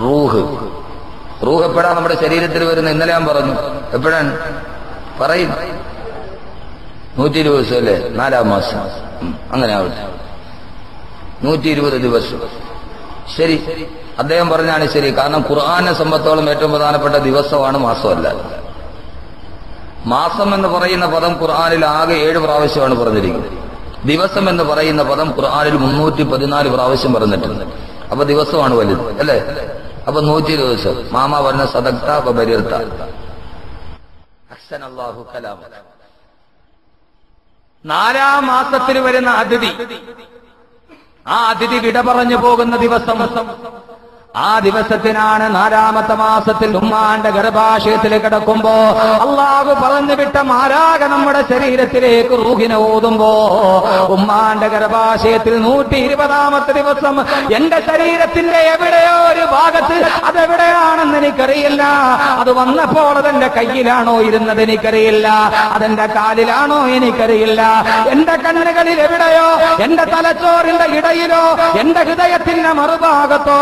റൂഹ്. റൂഹ് എപ്പോഴാണ് നമ്മുടെ ശരീരത്തിൽ വരുന്നത്? ഇന്നലെ ഞാൻ പറഞ്ഞു. എപ്പോഴാണ് പറയും? 120 ദിവസം അല്ലേ? 4-ാം മാസം. അങ്ങനെ ആവട്ടെ, 120 ദിവസം. ശരി, അദ്ദേഹം പറഞ്ഞാണ് ശരി. കാരണം ഖുർആനെ സംബന്ധിച്ചോളം ഏറ്റവും പ്രധാനപ്പെട്ട ദിവസമാണ്, മാസമല്ല. മാസം എന്ന് പറയുന്ന പദം ഖുർആനിൽ ആകെ 7 പ്രാവശ്യമാണ് പറഞ്ഞിരിക്കുന്നത്. ദിവസം എന്ന് പറയുന്ന പദം ഖുർആനിൽ 314 പ്രാവശ്യം പറഞ്ഞിട്ടുണ്ട്. അപ്പൊ ദിവസമാണ് വലുത് അല്ലേ? അപ്പൊ 120 ദിവസം. മാമ പറഞ്ഞ സദക്ത ബരിർത്ത. അഹ്സനല്ലാഹു കലാമ. 4-ാം മാസത്തിൽ വരുന്ന അതിഥി, ആ അതിഥി വിട പറഞ്ഞു പോകുന്ന ദിവസം. ആ ദിവസത്തിനാണ് 4-ാമത്തെ മാസത്തിൽ ഉമ്മാന്റെ ഗർഭാശയത്തിൽ കിടക്കുമ്പോ അള്ളാഹു പറഞ്ഞു വിട്ട മാലാഖ നമ്മുടെ ശരീരത്തിലേക്ക് റൂഹിനെ ഓതുമ്പോ ഉമ്മാന്റെ ഗർഭാശയത്തിൽ 120-ാമത്തെ ദിവസം എന്റെ ശരീരത്തിന്റെ എവിടെയോ ഒരു ഭാഗത്ത്, അതെവിടെയാണെന്ന് എനിക്കറിയില്ല. അത് വന്നപ്പോൾ അതെന്റെ കയ്യിലാണോ ഇരുന്നത് എനിക്കറിയില്ല, അതെന്റെ കാലിലാണോ എനിക്കറിയില്ല. എന്റെ കണ്ണുകളിൽ എവിടെയോ, എന്റെ തലച്ചോറിന്റെ ഇടയിലോ, എന്റെ ഹൃദയത്തിന്റെ മറുഭാഗത്തോ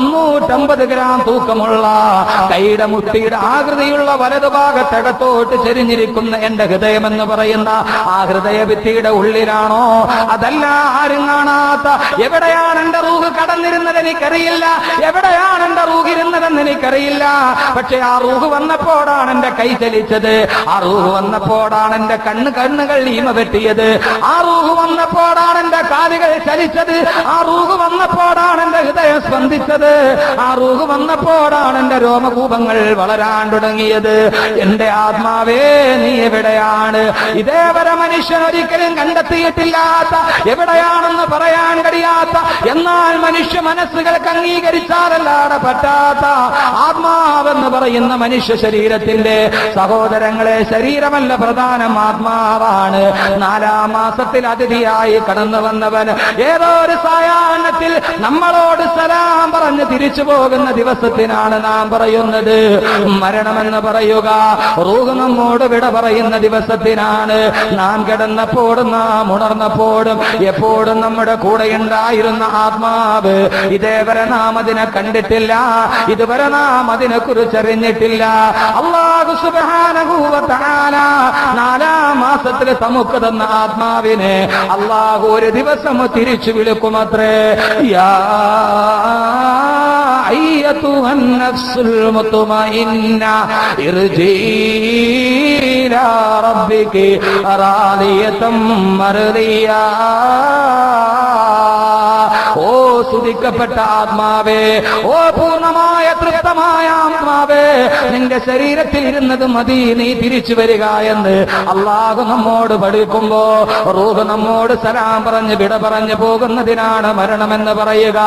350 ഗ്രാം തൂക്കമുള്ള കൈയുടെ മുട്ടിയുടെ ആകൃതിയുള്ള വലതുഭാഗത്തകത്തോട്ട് ചെരിഞ്ഞിരിക്കുന്ന എന്റെ ഹൃദയമെന്ന് പറയുന്ന ആ ഹൃദയഭിത്തിയുടെ ഉള്ളിലാണോ, അതല്ല ആരും കാണാത്ത എവിടെയാണ് എന്റെ റൂഹ് കടന്നിരുന്നത് എനിക്കറിയില്ല, എവിടെയാണ് എന്റെ റൂഹ് ഇരുന്നതെന്ന് എനിക്കറിയില്ല. പക്ഷെ ആ റൂഹ് വന്നപ്പോഴാണ് എന്റെ കൈ ചലിച്ചത്, ആ റൂഹ് വന്നപ്പോഴാണ് എന്റെ കണ്ണുകൾ ഈമ വെട്ടിയത്, ആ റൂഹ് വന്നപ്പോഴാണ് എന്റെ കാലുകൾ ചലിച്ചത്, ആ റൂഹ് വന്നപ്പോഴാണ് എന്റെ ഹൃദയം സ്പന്ദിച്ചത്, ആ റൂഹ് വന്നപ്പോഴാണ് എന്റെ രോമകൂപങ്ങൾ വളരാൻ തുടങ്ങിയത്. എന്റെ ആത്മാവേ നീ എവിടെയാണ്? ഇതേവരെ മനുഷ്യൻ ഒരിക്കലും കണ്ടെത്തിയിട്ടില്ലാത്ത, എവിടെയാണെന്ന് പറയാൻ കഴിയാത്ത, എന്നാൽ മനുഷ്യ മനസ്സുകൾക്ക് അംഗീകരിച്ചാലല്ലാതെ പറ്റാത്ത ആത്മാവെന്ന് പറയുന്ന മനുഷ്യ ശരീരത്തിന്റെ സഹോദരങ്ങളെ, ശരീരമല്ല പ്രധാനം, ആത്മാവാണ്. 4-ാം മാസത്തിൽ അതിഥിയായി കടന്നു വന്നവൻ ഏതോ ഒരു സായാഹ്നത്തിൽ നമ്മളോട് സലാം പറഞ്ഞ് തിരിച്ചു പോകുന്ന ദിവസത്തിനാണ് നാം പറയുന്നത് മരണമെന്ന് പറയുക. റൂഹ് നമ്മോട് വിട പറയുന്ന ദിവസത്തിനാണ്. നാം കിടന്നപ്പോഴും നാം ഉണർന്നപ്പോഴും എപ്പോഴും നമ്മുടെ കൂടെ ഉണ്ടായിരുന്ന ആത്മാവ്, ഇതേവരെ നാം അതിനെ കണ്ടിട്ടില്ല, ഇതുവരെ നാം അതിനെ കുറിച്ചറിഞ്ഞിട്ടില്ല. അല്ലാഹു സുബ്ഹാനഹു വ തആല 4-ാം മാസത്തിൽ നമുക്ക് തന്ന ആത്മാവിനെ അല്ലാഹു ഒരു ദിവസം തിരിച്ചു വിളിക്കുമത്രേ. യാ أيتها النفس المطمئنة ارجعي إلى ربك راضية مرضية. ഓ സ്തുതിക്കപ്പെട്ട ആത്മാവേ, ഓ പൂർണ്ണമായ തൃപ്തമായ ആത്മാവേ, നിന്റെ ശരീരത്തിൽ ഇരുന്നത് മതി, നീ തിരിച്ചു വരിക എന്ന് അള്ളാഹു നമ്മോട് പഠിക്കുമ്പോ റൂഹ് നമ്മോട് സലാം പറഞ്ഞ് വിട പറഞ്ഞു പോകുന്നതിനാണ് മരണമെന്ന് പറയുക.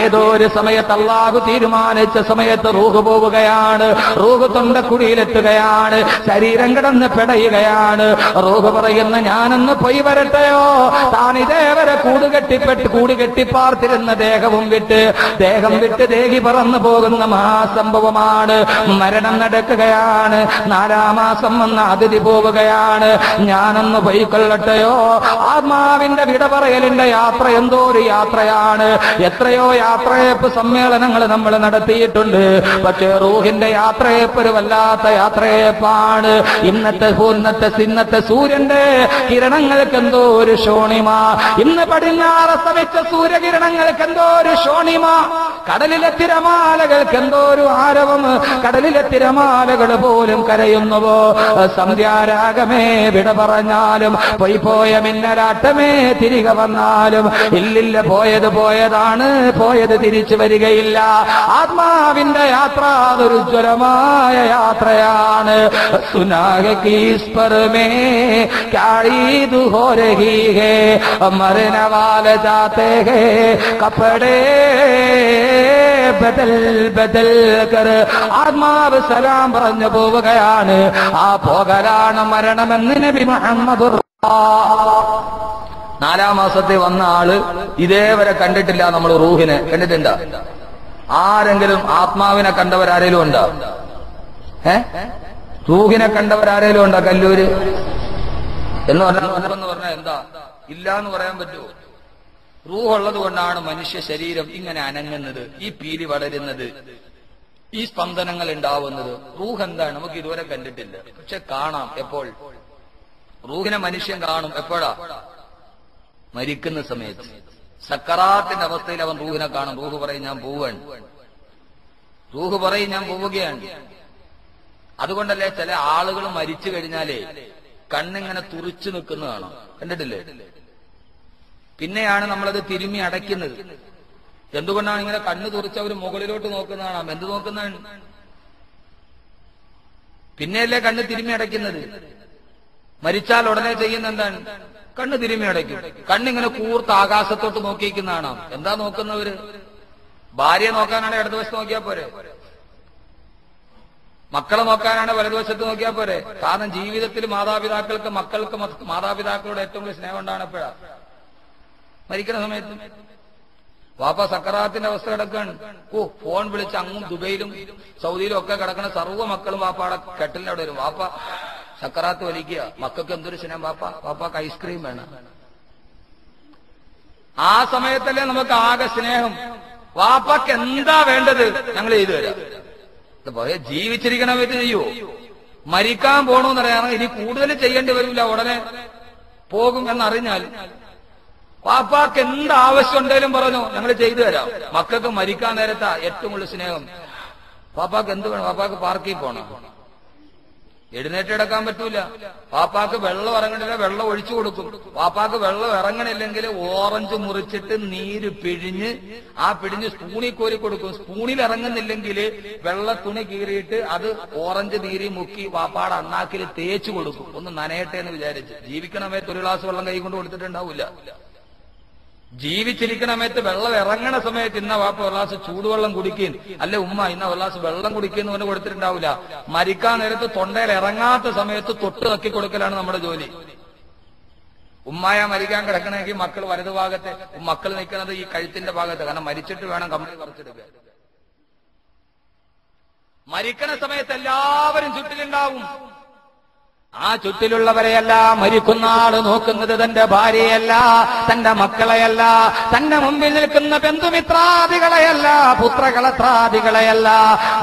ഏതോ ഒരു സമയത്ത് അള്ളാഹു തീരുമാനിച്ച സമയത്ത് റൂഹ് പോവുകയാണ്, റൂഹ് തൊണ്ടക്കുടിയിലെത്തുകയാണ്, ശരീരം കിടന്ന് പിടയുകയാണ്. റൂഹ് പറയുന്ന ഞാനൊന്ന് പോയി വരട്ടെയോ? താൻ ഇതേവരെ കൂടുകെട്ടിപ്പാർത്തിരുന്ന ദേഹം വിട്ട് ദേഹി പറന്നു പോകുന്ന മഹാസംഭവമാണ്. മരണം നടക്കുകയാണ്. 4-ാം മാസം വന്ന അതിഥി പോവുകയാണ്. ഞാനൊന്ന് പോയിക്കൊള്ളട്ടെയോ? ആത്മാവിന്റെ വിട പറയലിന്റെ യാത്ര എന്തോ ഒരു യാത്രയാണ്. എത്രയോ യാത്രയപ്പ് സമ്മേളനങ്ങൾ നമ്മൾ നടത്തിയിട്ടുണ്ട്. പക്ഷേ റൂഹിന്റെ യാത്രയപ്പ് ഒരു വല്ലാത്ത യാത്രയപ്പാണ്. ഇന്നത്തെ സൂര്യന്റെ കിരണങ്ങൾക്ക് എന്തോ ഒരു ശോണിമ, ഇന്ന് പടിഞ്ഞാറ് അസ്തമിച്ച സൂര്യകിരണങ്ങൾക്ക് എന്തോ ഒരു ശോണിമ. കടലിലെ തിരമാലകൾക്ക് എന്തോ ഒരു ആരവം, കടലിലെ തിരമാലകൾ പോലും കരയുന്നുവോ. സന്ധ്യാരാഗമേ വിട പറഞ്ഞാലും, പോയ മിന്നലാട്ടമേ തിരികെ വന്നാലും, ഇല്ലില്ല പോയത് പോയതാണ്, പോയത് തിരിച്ചു വരികയില്ല. ആത്മാവിന്റെ യാത്ര അതൊരു ജ്വലമായ യാത്രയാണ്. സുനാഹെ കീസ് पर में क्या ईद हो रही है, मरने वाले जाते हैं कपड़े बदल बदल कर. ആത്മാവ് സലാം പറഞ്ഞു പോവുകയാണ്. ആ പോകലാണ് മരണമെന്ന് നബി മുഹമ്മദ്. 4-ാം മാസത്തിൽ വന്ന ആള് ഇതേവരെ കണ്ടിട്ടില്ല. നമ്മൾ റൂഹിനെ കണ്ടിട്ടുണ്ടോ? ആരെങ്കിലും ആത്മാവിനെ കണ്ടവരാരേലും ഉണ്ടോ? റൂഹിനെ കണ്ടവരാരേലും ഉണ്ടോ? കല്ലൂര് എന്ന് പറഞ്ഞാൽ എന്താ? ഇല്ല എന്ന് പറയാൻ പറ്റുമോ? റൂഹുള്ളത് കൊണ്ടാണ് മനുഷ്യ ശരീരം ഇങ്ങനെ അനങ്ങുന്നത്, ഈ പീലി വളരുന്നത്, ഈ സ്പന്ദനങ്ങൾ ഉണ്ടാവുന്നത്. റൂഹ് എന്താണ്? നമുക്ക് ഇതുവരെ കണ്ടിട്ടില്ല, പക്ഷെ കാണാം. എപ്പോൾ? റൂഹിനെ മനുഷ്യൻ കാണും. എപ്പോഴാ? മരിക്കുന്ന സമയത്ത്. സക്കറാത്തിന്റെ അവസ്ഥയിൽ അവൻ റൂഹിനെ കാണും. റൂഹ് പറയും ഞാൻ പോവാണ്, റൂഹ് പറയും ഞാൻ പോവുകയാണ്. അതുകൊണ്ടല്ലേ ചില ആളുകൾ മരിച്ചു കഴിഞ്ഞാലേ കണ്ണിങ്ങനെ തുറിച്ചു നിൽക്കുന്നതാണ്, കണ്ടിട്ടില്ലേ? പിന്നെയാണ് നമ്മളത് തിരുമ്മി അടയ്ക്കുന്നത്. എന്തുകൊണ്ടാണ് ഇങ്ങനെ കണ്ണ് തുറിച്ച് അവർ മുകളിലോട്ട് നോക്കുന്നതാണ്? എന്ത് നോക്കുന്നതാണ്? പിന്നെയല്ലേ കണ്ണ് തിരുമ്മി അടയ്ക്കുന്നത്. മരിച്ചാൽ ഉടനെ ചെയ്യുന്ന എന്താണ്? കണ്ണ് തിരുമ്മി അടയ്ക്കും. കണ്ണിങ്ങനെ കൂർത്ത് ആകാശത്തോട്ട് നോക്കിയിരിക്കുന്നതാണ്. എന്താ നോക്കുന്നവര്? ഭാര്യയെ നോക്കാനാണ് ഇടതുവശത്ത് നോക്കിയാൽ പോരെ, മക്കളെ നോക്കാനാണ് വലതുവശത്ത് നോക്കിയാൽ പോരെ. കാരണം ജീവിതത്തിൽ മാതാപിതാക്കൾക്ക് മാതാപിതാക്കളോട് ഏറ്റവും വലിയ സ്നേഹം ഉണ്ടാണ് എപ്പോഴാ? മരിക്കുന്ന സമയത്ത്. വാപ്പ സക്കറാത്തിന്റെ അവസ്ഥ കിടക്കാണ്. ഫോൺ വിളിച്ച് അങ്ങും ദുബൈയിലും സൗദിയിലും ഒക്കെ കിടക്കുന്ന സർവ്വ മക്കളും വാപ്പാടെ കെട്ടിലിന്റെ അവിടെ വരും. വാപ്പ സക്കറാത്ത് വലിക്കുക. മക്കൾക്ക് എന്തൊരു സ്നേഹം! വാപ്പാക്ക് ഐസ്ക്രീം വേണം. ആ സമയത്തല്ലേ നമുക്ക് ആകെ സ്നേഹം. വാപ്പാക്ക് എന്താ വേണ്ടത് ഞങ്ങൾ ചെയ്തു തരാം. ജീവിച്ചിരിക്കണമേറ്റ് ചെയ്യുവോ? മരിക്കാൻ പോണെന്നറിയാം. ഇനി കൂടുതൽ ചെയ്യേണ്ടി വരില്ല, ഉടനെ പോകും എന്നറിഞ്ഞാൽ വാപ്പാക്ക് എന്ത് ആവശ്യം ഉണ്ടെങ്കിലും പറഞ്ഞു ഞങ്ങൾ ചെയ്തു തരാം. മക്കൾക്ക് മരിക്കാൻ നേരത്താ ഏറ്റവും കൂടുതൽ സ്നേഹം. വാപ്പാക്ക് എന്ത് വേണം? വാപ്പാക്ക് പാർക്കിൽ പോണം, എഴുന്നേറ്റ് കിടക്കാൻ പറ്റൂല. വാപ്പാക്ക് വെള്ളം ഇറങ്ങണില്ല, വെള്ളം ഒഴിച്ചു കൊടുക്കും. വാപ്പാക്ക് വെള്ളം ഇറങ്ങണില്ലെങ്കിൽ ഓറഞ്ച് മുറിച്ചിട്ട് നീര് പിഴിഞ്ഞ് പിഴിഞ്ഞ് സ്പൂണിൽ കോരി കൊടുക്കും. സ്പൂണിൽ ഇറങ്ങുന്നില്ലെങ്കിൽ വെള്ള തുണി കീറിയിട്ട് അത് ഓറഞ്ച് നീരി മുക്കി വാപ്പാടെ അണ്ണാക്കിൽ തേച്ചു കൊടുക്കും, ഒന്ന് നനയട്ടെ എന്ന് വിചാരിച്ച്. ജീവിക്കണമേത്ത് ഒരു ഗ്ലാസ് വെള്ളം കൈ കൊണ്ട് കൊടുത്തിട്ടുണ്ടാവില്ല. ജീവിച്ചിരിക്കണമേത്ത് വെള്ളം ഇറങ്ങണ സമയത്ത് ഇന്ന വാപ്പ ഒരു ഗ്ലാസ് ചൂടുവെള്ളം കുടിക്കുകയും അല്ലെ ഉമ്മ ഇന്ന ഒരു ഗ്ലാസ് വെള്ളം കുടിക്കുന്നു കൊണ്ട് കൊടുത്തിട്ടുണ്ടാവില്ല. മരിക്കാൻ നേരത്ത് തൊണ്ടയിൽ ഇറങ്ങാത്ത സമയത്ത് തൊട്ട് നക്കി കൊടുക്കലാണ് നമ്മുടെ ജോലി. ഉമ്മായ മരിക്കാൻ കിടക്കണമെങ്കിൽ മക്കൾ വലതുഭാഗത്തെ, മക്കൾ നിൽക്കുന്നത് ഈ കഴുത്തിന്റെ ഭാഗത്ത്. കാരണം മരിച്ചിട്ട് വേണം കമ്പനി കുറച്ചെടുക്കാൻ. മരിക്കണ സമയത്ത് എല്ലാവരും ചുറ്റിലുണ്ടാവും. ആ ചുറ്റിലുള്ളവരെയല്ല മരിക്കുന്ന ആള് നോക്കുന്നത് തന്റെ ഭാര്യയല്ല, തന്റെ മക്കളെയല്ല, തന്റെ മുമ്പിൽ നിൽക്കുന്ന ബന്ധുമിത്രാദികളെയല്ല, പുത്രകളത്രാദികളെയല്ല.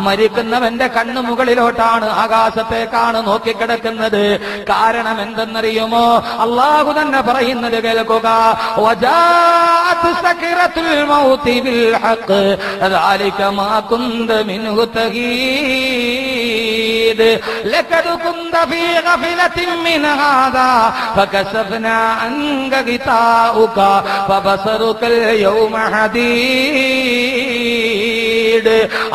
മരിക്കുന്നവന്റെ കണ്ണു മുകളിലോട്ടാണ്, ആകാശത്തേക്കാണ് നോക്കിക്കിടക്കുന്നത്. കാരണം എന്തെന്നറിയുമോ? അള്ളാഹു തന്നെ പറയുന്നത് കേൾക്കുക. വജാഅത് സക്റത്തുൽ മൗതി ബിൽ ഹഖ് ദാലിക മാ കുന്ത മിൻഹു തഹീദ് ലഖദ് കുന്ത ഫീ غفلة من هذا فكشفنا عنك غطاءك فبصرك اليوم حديد.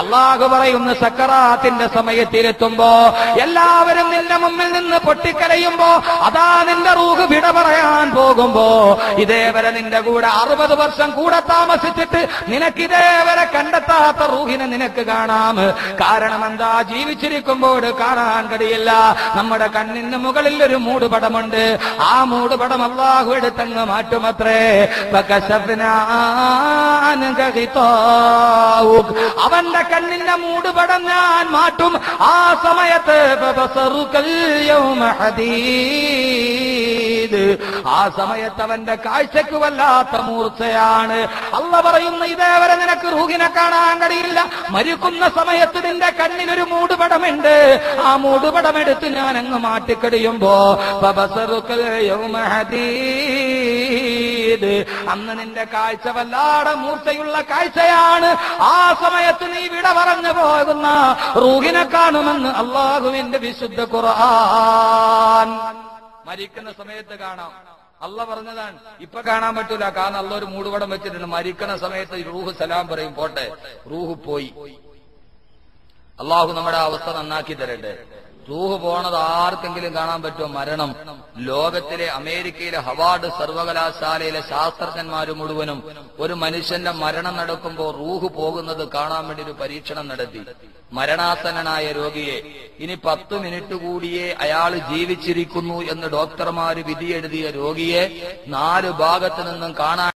അള്ളാഹു പറയുന്ന സക്കറാത്തിന്റെ സമയത്തിലെത്തുമ്പോ എല്ലാവരും നിന്റെ മുമ്പിൽ നിന്ന് പൊട്ടിക്കരയുമ്പോ അതാ നിന്റെ റൂഹ് വിട പറയാൻ പോകുമ്പോ ഇതേവരെ നിന്റെ കൂടെ 60 വർഷം കൂടെ താമസിച്ചിട്ട് നിനക്കിതേവരെ കണ്ടെത്താത്ത റൂഹിനെ നിനക്ക് കാണാം. കാരണം എന്താ? ജീവിച്ചിരിക്കുമ്പോൾ കാണാൻ കഴിയില്ല. നമ്മുടെ കണ്ണിന് മുകളിൽ ഒരു മൂടുപടമുണ്ട്. ആ മൂടുപടം അള്ളാഹു എടുത്തങ്ങ് മാറ്റുമത്രേ. അവന്റെ കണ്ണിന്റെ മൂടുപടം ഞാൻ മാറ്റും. ആ സമയത്ത് ആ സമയത്ത് അവന്റെ കാഴ്ചക്ക് വല്ലാത്ത മൂർച്ചയാണ്. അള്ള പറയുന്ന ഇതേവരെ നിനക്ക് റൂഹിനെ കാണാൻ കഴിയില്ല. മരിക്കുന്ന സമയത്ത് നിന്റെ കണ്ണിനൊരു മൂടുപടമുണ്ട്. ആ മൂടുപടം എടുത്ത് ഞാൻ അങ്ങ് മാറ്റിക്കടിയുമ്പോ ശരീദ്. അന്ന് നിന്റെ കാഴ്ച വല്ലാതെ മൂർച്ചയുള്ള കാഴ്ചയാണ്. ആ സമയത്ത് നീ വിട പറഞ്ഞു പോകുന്ന റൂഹിനെ കാണുമെന്ന് അള്ളാഹുവിന്റെ വിശുദ്ധ ഖുർആൻ. മരിക്കുന്ന സമയത്ത് കാണാം. അള്ള പറഞ്ഞതാണ്. ഇപ്പൊ കാണാൻ പറ്റൂല, കാരണം അള്ള ഒരു മൂടുപടം വെച്ചിട്ടുണ്ട്. മരിക്കുന്ന സമയത്ത് റൂഹ് സലാം പറയും, പോട്ടെ, റൂഹ് പോയി. അള്ളാഹു നമ്മുടെ അവസ്ഥ നന്നാക്കി തരട്ടെ. റൂഹ് പോണത് ആർക്കെങ്കിലും കാണാൻ പറ്റുമോ? മരണം. ലോകത്തിലെ അമേരിക്കയിലെ ഹവാർഡ് സർവകലാശാലയിലെ ശാസ്ത്രജ്ഞന്മാര് മുഴുവനും ഒരു മനുഷ്യന്റെ മരണം നടക്കുമ്പോൾ റൂഹ് പോകുന്നത് കാണാൻ വേണ്ടി ഒരു പരീക്ഷണം നടത്തി. മരണാസന്നനായ രോഗിയെ ഇനി 10 മിനിറ്റ് കൂടിയേ അയാൾ ജീവിച്ചിരിക്കുന്നു എന്ന് ഡോക്ടർമാര് വിധിയെഴുതിയ രോഗിയെ 4 ഭാഗത്തു നിന്നും കാണാൻ